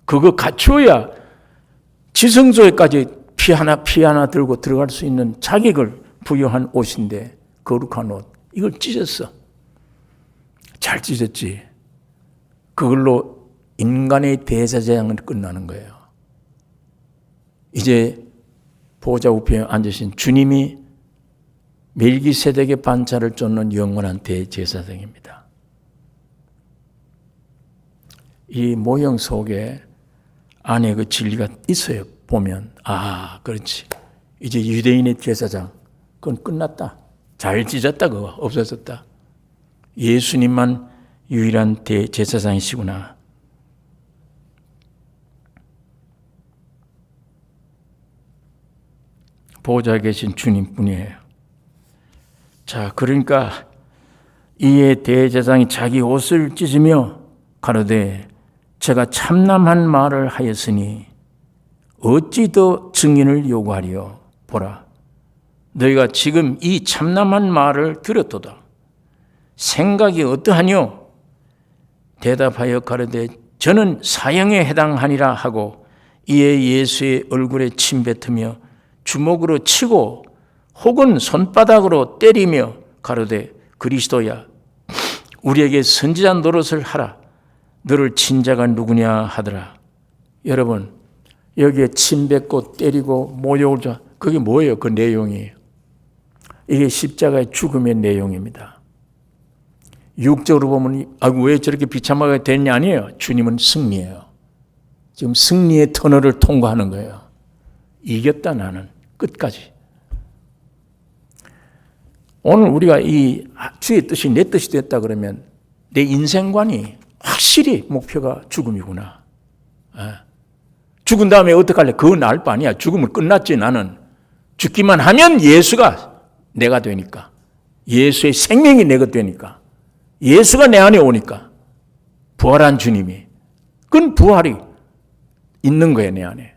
그거 갖추어야 지성소에까지 피 하나 들고 들어갈 수 있는 자격을 부여한 옷인데, 거룩한 옷. 이걸 찢었어. 잘 찢었지. 그걸로 인간의 대제사장은 끝나는 거예요. 이제 보좌 우편에 앉으신 주님이 멜기세덱의 반차를 쫓는 영원한 대제사장입니다. 이 모형 속에 안에 그 진리가 있어요. 보면 그렇지. 이제 유대인의 제사장 그건 끝났다. 잘 찢었다. 그거 없어졌다. 예수님만 유일한 대제사장이시구나. 보좌에 계신 주님뿐이에요. 자, 그러니까 이에 대제사장이 자기 옷을 찢으며 가로되 제가 참남한 말을 하였으니 어찌 더 증인을 요구하리요. 보라, 너희가 지금 이 참남한 말을 들었도다. 생각이 어떠하뇨? 대답하여 가로되 저는 사형에 해당하니라 하고 이에 예수의 얼굴에 침 뱉으며 주먹으로 치고 혹은 손바닥으로 때리며 가로되 그리스도야 우리에게 선지자 노릇을 하라. 너를 친 자가 누구냐 하더라. 여러분, 여기에 침 뱉고 때리고 모욕을 줘. 그게 뭐예요? 그 내용이. 이게 십자가의 죽음의 내용입니다. 육적으로 보면 왜 저렇게 비참하게 됐냐 아니에요. 주님은 승리예요. 지금 승리의 터널을 통과하는 거예요. 이겼다 나는 끝까지. 오늘 우리가 이 주의 뜻이 내 뜻이 됐다 그러면 내 인생관이 확실히 목표가 죽음이구나. 죽은 다음에 어떡할래? 그건 알 바 아니야. 죽으면 끝났지. 나는 죽기만 하면 예수가 내가 되니까. 예수의 생명이 내가 되니까. 예수가 내 안에 오니까. 부활한 주님이. 그건 부활이 있는 거예요, 내 안에.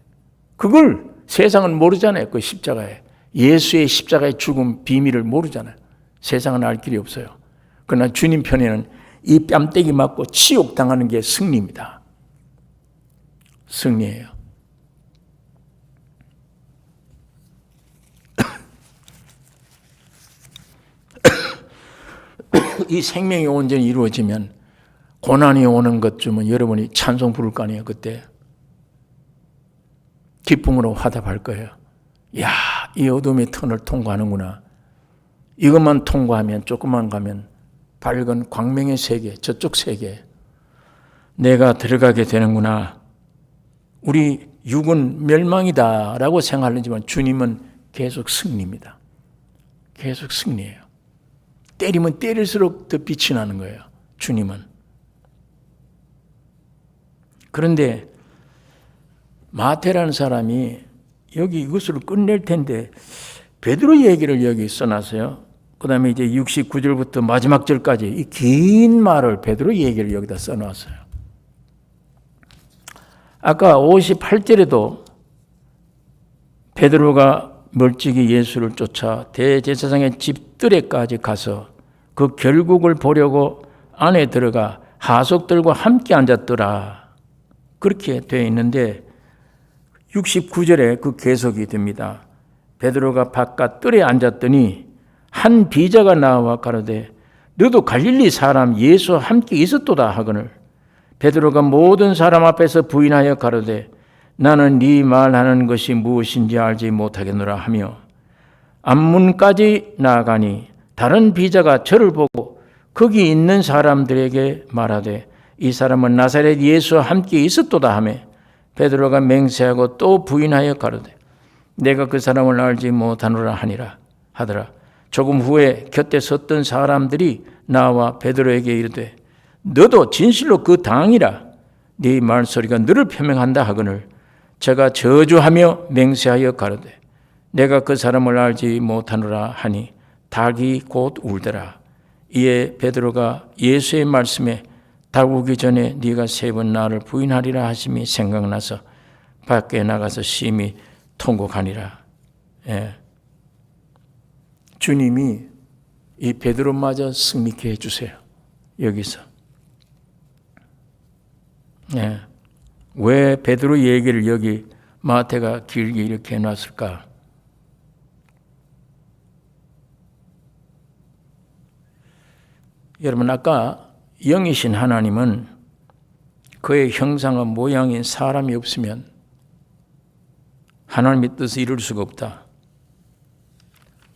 그걸 세상은 모르잖아요. 그 십자가에. 예수의 십자가의 죽음 비밀을 모르잖아요. 세상은 알 길이 없어요. 그러나 주님 편에는 이 뺨때기 맞고 치욕당하는 게 승리입니다. 승리예요. 이 생명이 온전히 이루어지면 고난이 오는 것쯤은 여러분이 찬송 부를 거 아니에요. 그때 기쁨으로 화답할 거예요. 야, 이 어둠의 터널 통과하는구나. 이것만 통과하면, 조금만 가면 밝은 광명의 세계, 저쪽 세계 내가 들어가게 되는구나. 우리 육은 멸망이다 라고 생각하지만 주님은 계속 승리입니다. 계속 승리예요. 때리면 때릴수록 더 빛이 나는 거예요. 주님은. 그런데 마태라는 사람이 여기 이것을 끝낼 텐데 베드로 얘기를 여기 써놨어요. 그 다음에 이제 69절부터 마지막 절까지 이 긴 말을 베드로 얘기를 여기다 써놨어요. 아까 58절에도 베드로가 멀찍이 예수를 쫓아 대제사장의 집들에까지 가서 그 결국을 보려고 안에 들어가 하석들과 함께 앉았더라. 그렇게 되어 있는데 69절에 그 계속이 됩니다. 베드로가 바깥 뜰에 앉았더니 한 비자가 나와 가로되 너도 갈릴리 사람 예수와 함께 있었도다 하거늘 베드로가 모든 사람 앞에서 부인하여 가로되 나는 네 말하는 것이 무엇인지 알지 못하겠노라 하며 앞문까지 나아가니 다른 비자가 저를 보고 거기 있는 사람들에게 말하되 이 사람은 나사렛 예수와 함께 있었도다 하며 베드로가 맹세하고 또 부인하여 가로되 내가 그 사람을 알지 못하노라 하더라. 조금 후에 곁에 섰던 사람들이 나와 베드로에게 이르되 너도 진실로 그 당이라 네 말소리가 너를 표명한다 하거늘 제가 저주하며 맹세하여 가로되 내가 그 사람을 알지 못하노라 하니 닭이 곧 울더라. 이에 베드로가 예수의 말씀에 닭 우기 전에 네가 3번 나를 부인하리라 하심이 생각나서 밖에 나가서 심히 통곡하니라. 예. 주님이 이 베드로마저 승리케 해주세요. 여기서. 예. 왜 베드로 얘기를 여기 마태가 길게 이렇게 해놨을까? 여러분 아까 영이신 하나님은 그의 형상과 모양인 사람이 없으면 하나님의 뜻을 이룰 수가 없다.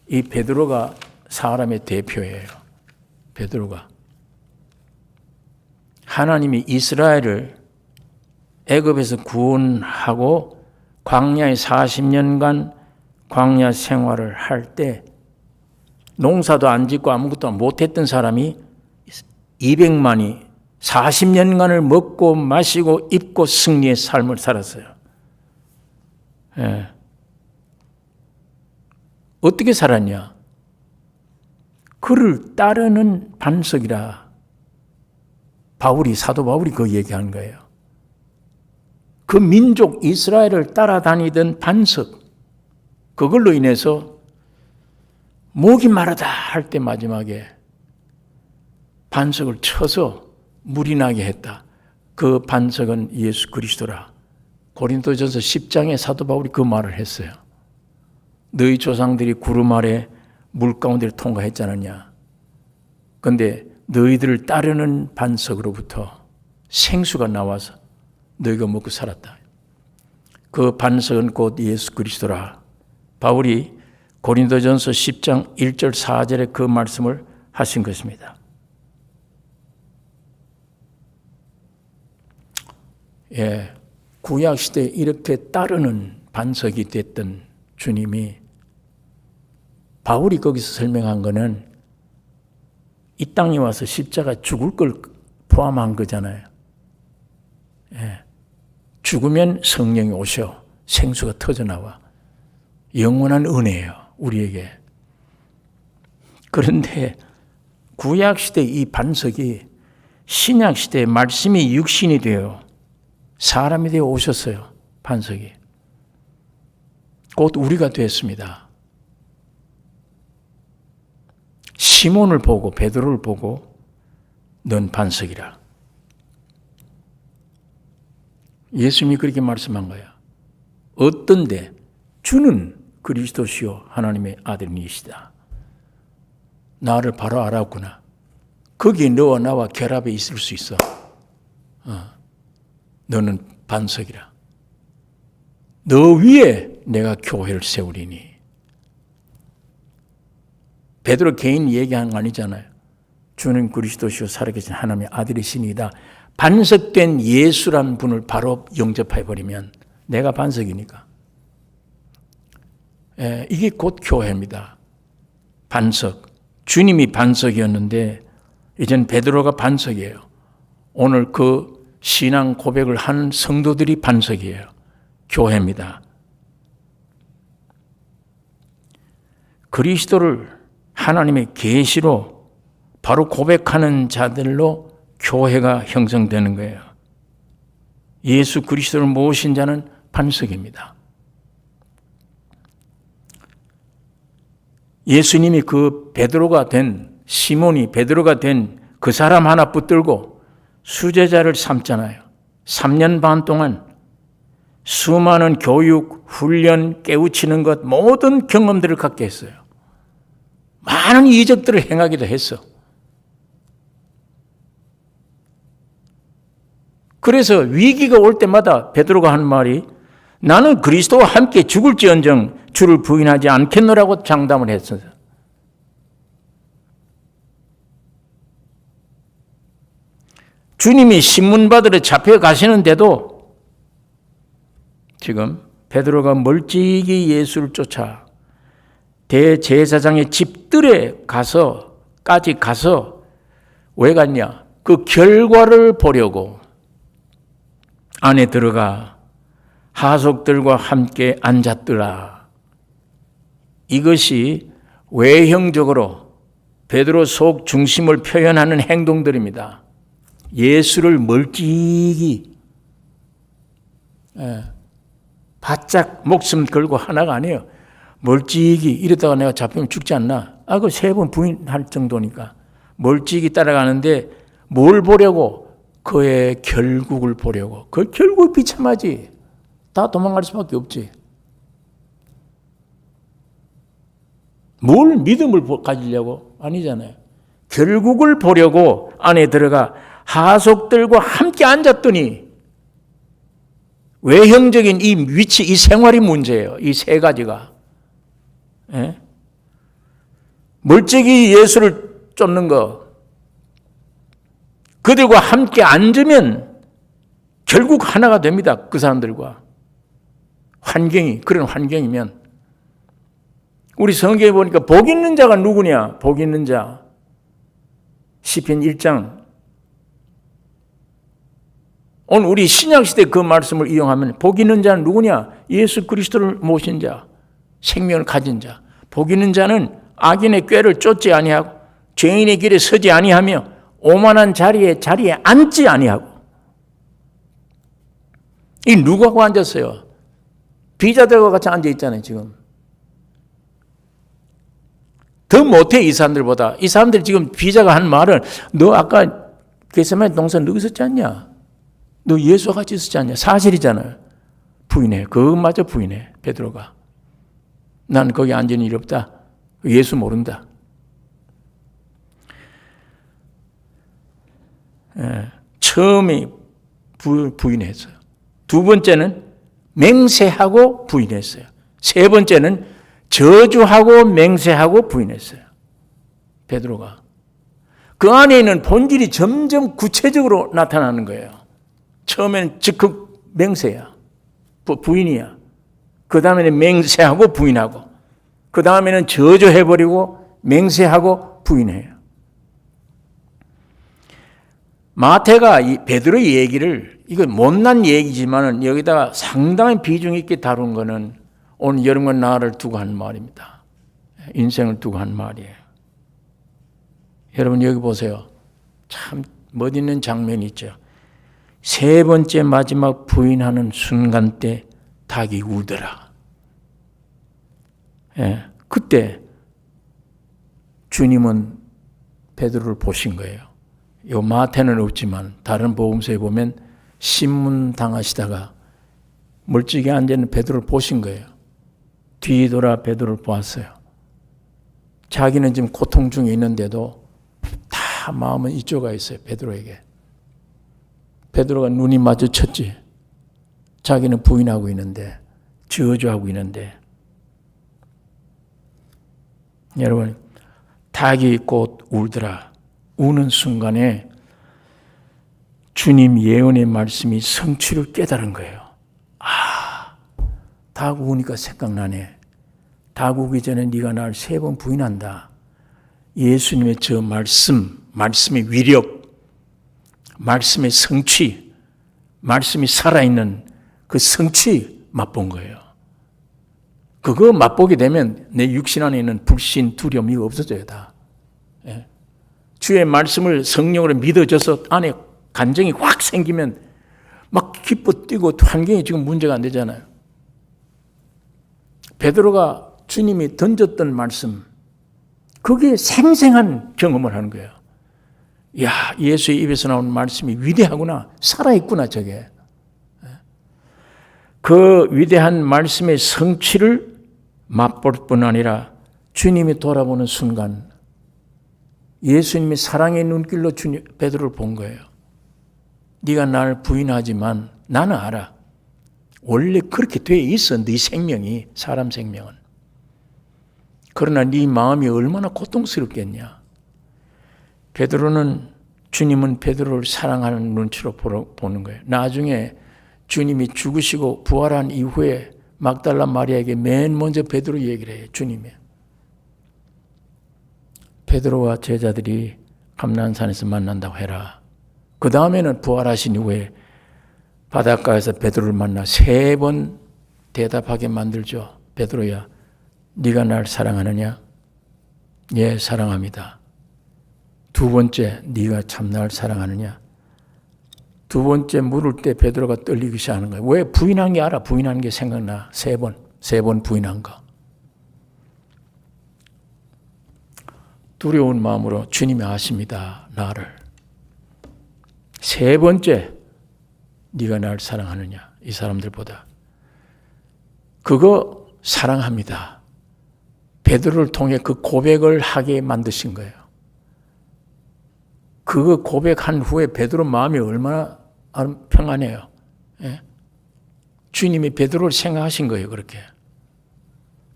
이 베드로가 사람의 대표예요. 베드로가. 하나님이 이스라엘을 애굽에서 구원하고 광야에 40년간 광야 생활을 할 때 농사도 안 짓고 아무것도 못했던 사람이 200만이 40년간을 먹고 마시고 입고 승리의 삶을 살았어요. 예. 어떻게 살았냐? 그를 따르는 반석이라. 사도 바울이 그 얘기한 거예요. 그 민족 이스라엘을 따라다니던 반석, 그걸로 인해서 목이 마르다 할 때 마지막에 반석을 쳐서 물이 나게 했다. 그 반석은 예수 그리스도라. 고린도전서 10장에 사도 바울이 그 말을 했어요. 너희 조상들이 구름 아래 물 가운데를 통과했지 않았냐. 그런데 너희들을 따르는 반석으로부터 생수가 나와서 너희가 먹고 살았다. 그 반석은 곧 예수 그리스도라. 바울이 고린도전서 10장 1절 4절에 그 말씀을 하신 것입니다. 예, 구약 시대에 이렇게 따르는 반석이 됐던 주님이 바울이 거기서 설명한 거는 이 땅에 와서 십자가 죽을 걸 포함한 거잖아요. 예, 죽으면 성령이 오셔 생수가 터져나와 영원한 은혜예요, 우리에게. 그런데 구약 시대 이 반석이 신약 시대에 말씀이 육신이 되어 사람이 되어 오셨어요. 반석이. 곧 우리가 됐습니다. 시몬을 보고 베드로를 보고 넌 반석이라. 예수님이 그렇게 말씀한 거야. 어떤데 주는 그리스도시요 하나님의 아들이시다. 나를 바로 알았구나. 거기에 너와 나와 결합해 있을 수 있어. 너는 반석이라. 너 위에 내가 교회를 세우리니. 베드로 개인 얘기하는 거 아니잖아요. 주는 그리스도시요 살아계신 하나님의 아들이시니이다. 반석된 예수란 분을 바로 영접해버리면 내가 반석이니까. 이게 곧 교회입니다. 반석. 주님이 반석이었는데 이제는 베드로가 반석이에요. 오늘 그 신앙 고백을 하는 성도들이 반석이에요. 교회입니다. 그리스도를 하나님의 계시로 바로 고백하는 자들로 교회가 형성되는 거예요. 예수 그리스도를 모신 자는 반석입니다. 예수님이 그 베드로가 된 시몬이 베드로가 된 그 사람 하나 붙들고 수제자를 삼잖아요. 3년 반 동안 수많은 교육, 훈련, 깨우치는 것 모든 경험들을 갖게 했어요. 많은 이적들을 행하기도 했어. 그래서 위기가 올 때마다 베드로가 하는 말이 나는 그리스도와 함께 죽을지언정 주를 부인하지 않겠노라고 장담을 했어요. 주님이 신문받으러 잡혀가시는데도 지금 베드로가 멀찍이 예수를 쫓아 대제사장의 집들에 까지 가서 왜 갔냐? 그 결과를 보려고 안에 들어가 하속들과 함께 앉았더라. 이것이 외형적으로 베드로 속 중심을 표현하는 행동들입니다. 예수를 멀찍이 바짝 목숨 걸고 하나가 아니에요. 멀찍이 이러다가 내가 잡히면 죽지 않나? 그 3번 부인할 정도니까 멀찍이 따라가는데 뭘 보려고? 그의 결국을 보려고. 그 결국 비참하지. 다 도망갈 수밖에 없지. 뭘 믿음을 가지려고? 아니잖아요. 결국을 보려고 안에 들어가 하속들과 함께 앉았더니 외형적인 이 위치, 이 생활이 문제예요. 이 3가지가. 예? 멀찍이 예수를 쫓는 거, 그들과 함께 앉으면 결국 하나가 됩니다. 그 사람들과. 그런 환경이면. 우리 성경에 보니까 복 있는 자가 누구냐? 복 있는 자. 시편 1장. 오늘 우리 신약시대 그 말씀을 이용하면 복 있는 자는 누구냐? 예수 그리스도를 모신 자, 생명을 가진 자. 복 있는 자는 악인의 꾀를 쫓지 아니하고 죄인의 길에 서지 아니하며 오만한 자리에 앉지 아니하고. 이 누구하고 앉았어요? 비자들과 같이 앉아 있잖아요, 지금. 더 못해, 이 사람들보다. 이 사람들 지금 비자가 한 말은 너 아까 겟세마네 동산 너 있었지 않냐? 너 예수와 같이 있었지 않냐? 사실이잖아요. 부인해. 그것마저 부인해, 베드로가. 난 거기 앉은 일 없다. 예수 모른다. 처음에 부인했어요. 2번째는 맹세하고 부인했어요. 3번째는 저주하고 맹세하고 부인했어요. 베드로가. 그 안에 있는 본질이 점점 구체적으로 나타나는 거예요. 처음에는 즉각 맹세야. 부인이야. 그 다음에는 맹세하고 부인하고. 그 다음에는 저주해버리고 맹세하고 부인해요. 마태가 이 베드로의 얘기를, 이건 못난 얘기지만 여기다가 상당히 비중 있게 다룬 거는 오늘 여러분과 나를 두고 한 말입니다. 인생을 두고 한 말이에요. 여러분 여기 보세요. 참 멋있는 장면이 있죠. 3번째 마지막 부인하는 순간 때 닭이 울더라. 그때 주님은 베드로를 보신 거예요. 요 마태는 없지만 다른 복음서에 보면 신문 당하시다가 멀찍이 앉아있는 베드로를 보신 거예요. 뒤돌아 베드로를 보았어요. 자기는 지금 고통 중에 있는데도 다 마음은 이쪽에 있어요. 베드로에게. 베드로가 눈이 마주쳤지. 자기는 부인하고 있는데, 저주하고 있는데. 여러분, 닭이 곧 울더라. 우는 순간에 주님 예언의 말씀이 성취를 깨달은 거예요. 닭 우니까 생각나네. 닭 우기 전에 네가 날 3번 부인한다. 예수님의 저 말씀의 위력, 말씀의 성취, 말씀이 살아있는 그 성취 맛본 거예요. 그거 맛보게 되면 내 육신 안에 있는 불신, 두려움 이거 없어져요 다. 주의 말씀을 성령으로 믿어져서 안에 감정이 확 생기면 막 기뻐 뛰고 환경이 지금 문제가 안 되잖아요. 베드로가 주님이 던졌던 말씀, 그게 생생한 경험을 하는 거예요. 야, 예수의 입에서 나오는 말씀이 위대하구나, 살아있구나 저게. 그 위대한 말씀의 성취를 맛볼 뿐 아니라 주님이 돌아보는 순간 예수님이 사랑의 눈길로 베드로를 본 거예요. 네가 날 부인하지만 나는 알아. 원래 그렇게 돼 있어. 네 생명이, 사람 생명은. 그러나 네 마음이 얼마나 고통스럽겠냐. 주님은 베드로를 사랑하는 눈치로 보는 거예요. 나중에 주님이 죽으시고 부활한 이후에 막달라 마리아에게 맨 먼저 베드로 얘기를 해요. 주님이. 베드로와 제자들이 감난산에서 만난다고 해라. 그 다음에는 부활하신 이후에 바닷가에서 베드로를 만나 3번 대답하게 만들죠. 베드로야, 네가 날 사랑하느냐? 예, 사랑합니다. 2번째, 네가 참 날 사랑하느냐? 2번째 물을 때 베드로가 떨리기 시작하는 거예요. 왜? 부인한 게 알아. 부인한 게 생각나. 3번 부인한 거. 두려운 마음으로 주님이 아십니다. 나를. 3번째, 네가 날 사랑하느냐? 이 사람들보다. 그거 사랑합니다. 베드로를 통해 그 고백을 하게 만드신 거예요. 그거 고백한 후에 베드로 마음이 얼마나 평안해요. 예? 주님이 베드로를 생각하신 거예요. 그렇게.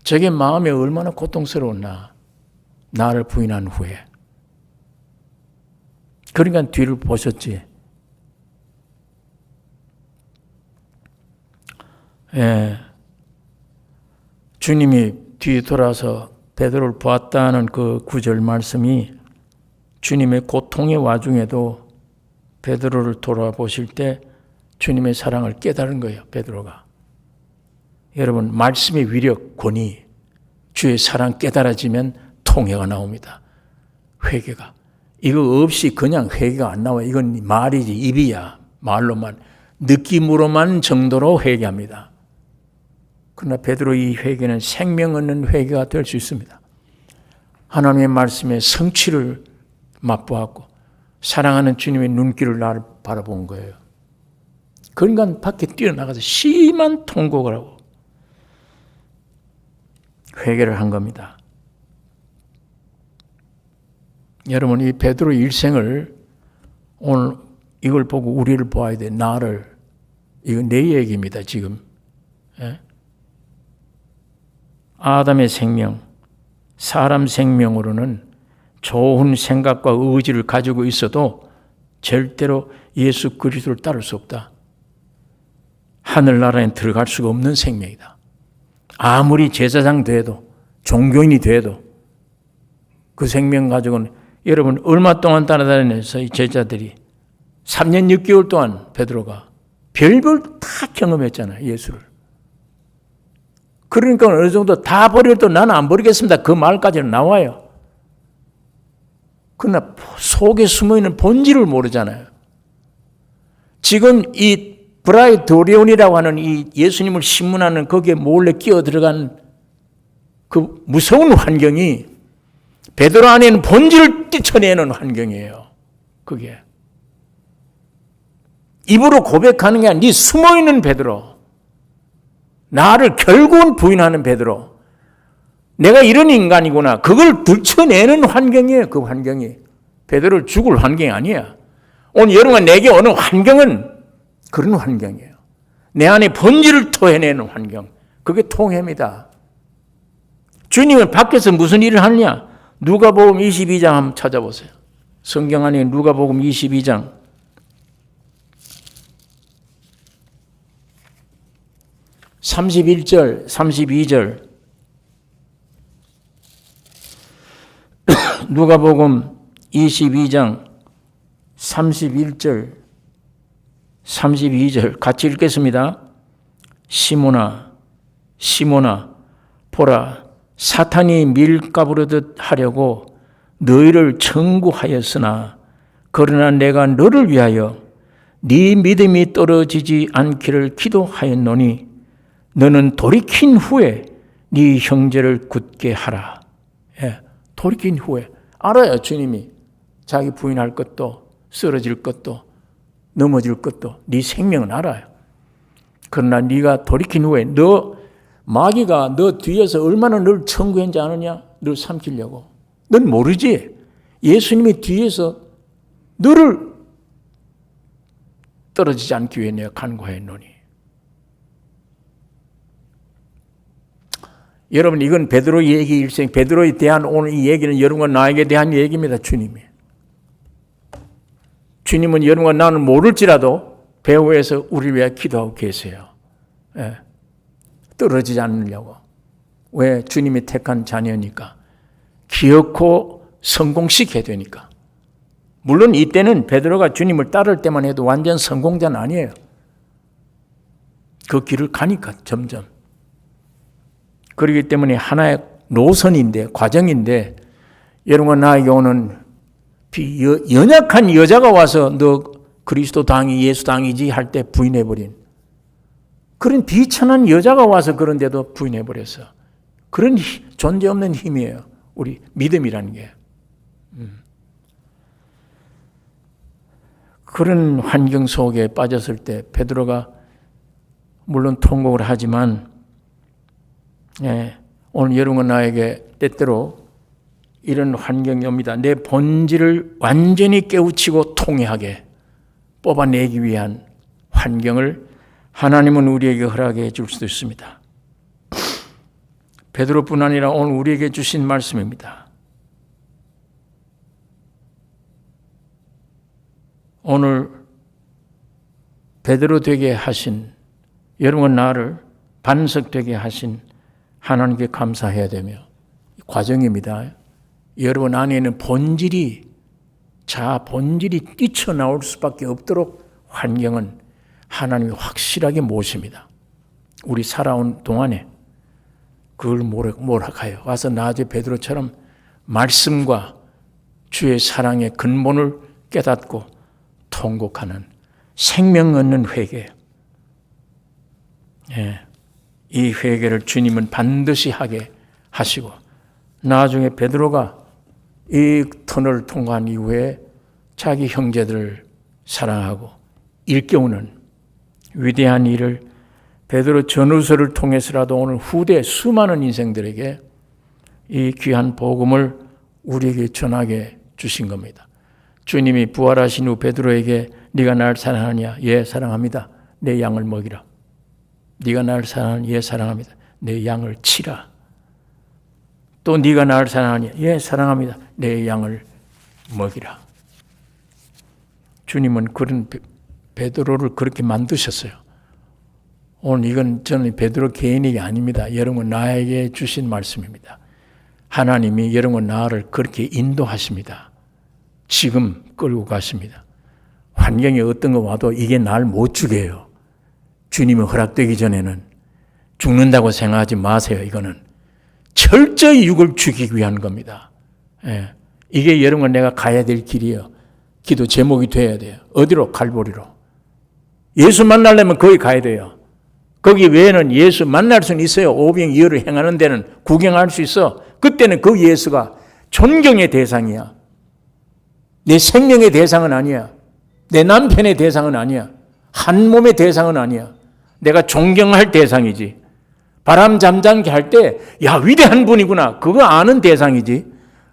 저게 마음이 얼마나 고통스러웠나. 나를 부인한 후에. 그러니까 뒤를 보셨지. 예. 주님이 뒤에 돌아서 베드로를 보았다는 그 9절 말씀이 주님의 고통의 와중에도 베드로를 돌아보실 때 주님의 사랑을 깨달은 거예요. 베드로가. 여러분, 말씀의 위력, 권위, 주의 사랑 깨달아지면 통회가 나옵니다. 회개가. 이거 없이 그냥 회개가 안 나와요. 이건 말이지, 입이야. 말로만, 느낌으로만 정도로 회개합니다. 그러나 베드로 이 회개는 생명 얻는 회개가 될 수 있습니다. 하나님의 말씀의 성취를 맛보았고 사랑하는 주님의 눈길을 나를 바라본 거예요. 그러니까 밖에 뛰어나가서 심한 통곡을 하고 회개를 한 겁니다. 여러분, 이 베드로의 일생을 오늘 이걸 보고 우리를 보아야 돼. 나를. 이건 내 얘기입니다. 지금. 예? 아담의 생명, 사람 생명으로는 좋은 생각과 의지를 가지고 있어도 절대로 예수 그리스도를 따를 수 없다. 하늘나라에 들어갈 수가 없는 생명이다. 아무리 제사장 돼도 종교인이 돼도 그 생명 가지고는 여러분 얼마 동안 따라다니면서 이 제자들이 3년 6개월 동안 베드로가 별걸 다 경험했잖아요. 예수를. 그러니까 어느 정도 다 버려도 나는 안 버리겠습니다. 그 말까지는 나와요. 그러나 속에 숨어있는 본질을 모르잖아요. 지금 이 브라이도리온이라고 하는 이 예수님을 신문하는 거기에 몰래 끼어 들어간 그 무서운 환경이 베드로 안에는 본질을 뛰쳐내는 환경이에요. 그게. 입으로 고백하는 게 아니라 네 숨어있는 베드로. 나를 결국은 부인하는 베드로. 내가 이런 인간이구나. 그걸 들춰내는 환경이에요. 그 환경이. 베드로를 죽을 환경이 아니야. 오늘 여러분과 내게 오는 환경은 그런 환경이에요. 내 안에 본질을 토해내는 환경. 그게 통회입니다. 주님은 밖에서 무슨 일을 하느냐? 누가복음 22장 한번 찾아보세요. 성경 안에 누가복음 22장 31절, 32절. 누가복음 22장 31절, 32절 같이 읽겠습니다. 시몬아, 시몬아, 보라, 사탄이 밀가부르듯 하려고 너희를 청구하였으나 그러나 내가 너를 위하여 네 믿음이 떨어지지 않기를 기도하였노니 너는 돌이킨 후에 네 형제를 굳게 하라. 예, 돌이킨 후에. 알아요, 주님이. 자기 부인할 것도 쓰러질 것도 넘어질 것도 네 생명은 알아요. 그러나 네가 돌이킨 후에 마귀가 너 뒤에서 얼마나 널 청구했는지 아느냐? 널 삼키려고. 넌 모르지? 예수님이 뒤에서 너를 떨어지지 않기 위해 내가 간구하였노니. 여러분, 이건 베드로의 얘기 일생, 베드로에 대한 오늘 이 얘기는 여러분과 나에게 대한 얘기입니다. 주님은 여러분과 나는 모를지라도 배후에서 우리를 위해 기도하고 계세요. 예. 떨어지지 않으려고. 왜? 주님이 택한 자녀니까. 기어코 성공시켜야 되니까. 물론 이때는 베드로가 주님을 따를 때만 해도 완전 성공자는 아니에요. 그 길을 가니까 점점. 그렇기 때문에 하나의 노선인데, 과정인데, 여러분과 나에게 오는 연약한 여자가 와서 너 그리스도 당이 예수 당이지 할 때 부인해버린 그런 비천한 여자가 와서 그런데도 부인해버렸어. 그런 존재 없는 힘이에요. 우리 믿음이라는 게. 그런 환경 속에 빠졌을 때 베드로가 물론 통곡을 하지만 오늘 여러분과 나에게 때때로 이런 환경이 옵니다. 내 본질을 완전히 깨우치고 통회하게 뽑아내기 위한 환경을 하나님은 우리에게 허락해 줄 수도 있습니다. 베드로뿐 아니라 오늘 우리에게 주신 말씀입니다. 오늘 베드로 되게 하신, 여러분과 나를 반석되게 하신 하나님께 감사해야 되며, 과정입니다. 여러분 안에는 본질이 뛰쳐나올 수밖에 없도록 환경은 하나님이 확실하게 모십니다. 우리 살아온 동안에 그걸 몰아가요. 와서 나중에 베드로처럼 말씀과 주의 사랑의 근본을 깨닫고 통곡하는 생명 얻는 회개. 이 회개를 주님은 반드시 하게 하시고, 나중에 베드로가 이 터널을 통과한 이후에 자기 형제들을 사랑하고 일깨우는 위대한 일을 베드로 전후서를 통해서라도 오늘 후대 수많은 인생들에게 이 귀한 복음을 우리에게 전하게 주신 겁니다. 주님이 부활하신 후 베드로에게 네가 나를 사랑하냐? 예, 사랑합니다. 내 양을 먹이라. 네가 나를 사랑하냐? 예, 사랑합니다. 내 양을 치라. 또 네가 나를 사랑하냐? 예, 사랑합니다. 내 양을 먹이라. 주님은 그런 베드로를 그렇게 만드셨어요. 오늘 이건 저는 베드로 개인이 아닙니다. 여러분 나에게 주신 말씀입니다. 하나님이 여러분 나를 그렇게 인도하십니다. 지금 끌고 가십니다. 환경이 어떤 거 와도 이게 날 못 죽여요. 주님이 허락되기 전에는 죽는다고 생각하지 마세요. 이거는 철저히 육을 죽이기 위한 겁니다. 이게 여러분 내가 가야 될 길이에요. 기도 제목이 돼야 돼요. 어디로? 갈보리로. 예수 만나려면 거기 가야 돼요. 거기 외에는 예수 만날 수는 있어요. 오병이어를 행하는 데는 구경할 수 있어. 그때는 그 예수가 존경의 대상이야. 내 생명의 대상은 아니야. 내 남편의 대상은 아니야. 한 몸의 대상은 아니야. 내가 존경할 대상이지. 바람 잠잠게 할 때 야 위대한 분이구나. 그거 아는 대상이지.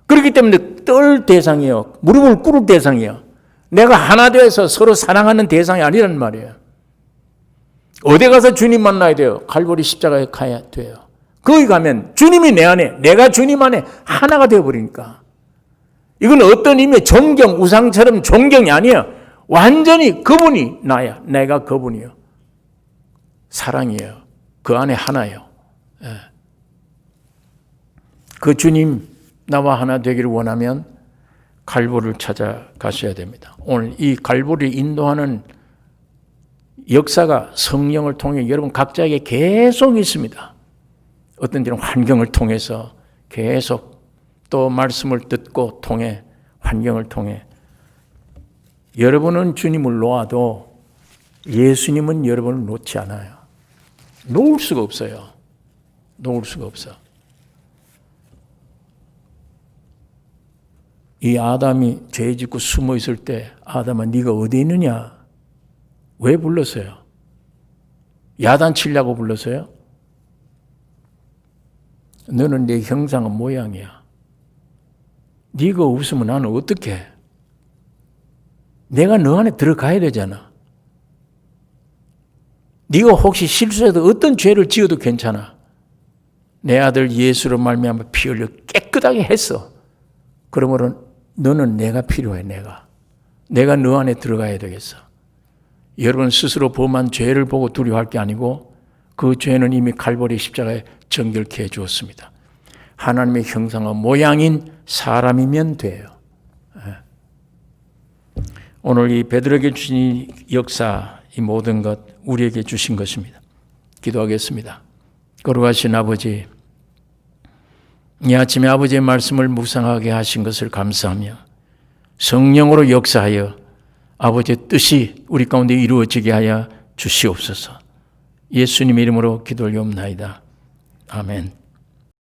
그렇기 때문에 떨 대상이에요. 무릎을 꿇을 대상이에요. 내가 하나 되어서 서로 사랑하는 대상이 아니란 말이에요. 어디 가서 주님 만나야 돼요? 갈보리 십자가에 가야 돼요. 거기 가면 주님이 내 안에, 내가 주님 안에 하나가 되어버리니까. 이건 어떤 의미의 존경, 우상처럼 존경이 아니야. 완전히 그분이 나야. 내가 그분이요. 사랑이에요. 그 안에 하나예요. 그 주님 나와 하나 되기를 원하면 갈보를 찾아가셔야 됩니다. 오늘 이 갈보를 인도하는 역사가 성령을 통해 여러분 각자에게 계속 있습니다. 어떤 때는 환경을 통해서 계속 또 말씀을 듣고 통해 환경을 통해 여러분은 주님을 놓아도 예수님은 여러분을 놓지 않아요. 놓을 수가 없어요. 놓을 수가 없어. 이 아담이 죄 짓고 숨어 있을 때 아담아 네가 어디 있느냐? 왜 불렀어요? 야단치려고 불렀어요? 너는 내 형상은 모양이야. 네가 없으면 나는 어떻게? 내가 너 안에 들어가야 되잖아. 네가 혹시 실수해도 어떤 죄를 지어도 괜찮아. 내 아들 예수로 말미암아 피 흘려 깨끗하게 했어. 그러므로 너는 내가 필요해. 내가 너 안에 들어가야 되겠어. 여러분 스스로 범한 죄를 보고 두려워할 게 아니고 그 죄는 이미 갈보리 십자가에 정결케 해 주었습니다. 하나님의 형상과 모양인 사람이면 돼요. 오늘 이 베드로에게 주신 이 역사, 이 모든 것 우리에게 주신 것입니다. 기도하겠습니다. 거룩하신 아버지, 이 아침에 아버지의 말씀을 묵상하게 하신 것을 감사하며 성령으로 역사하여 아버지의 뜻이 우리 가운데 이루어지게 하여 주시옵소서. 예수님 이름으로 기도 올리옵나이다. 아멘.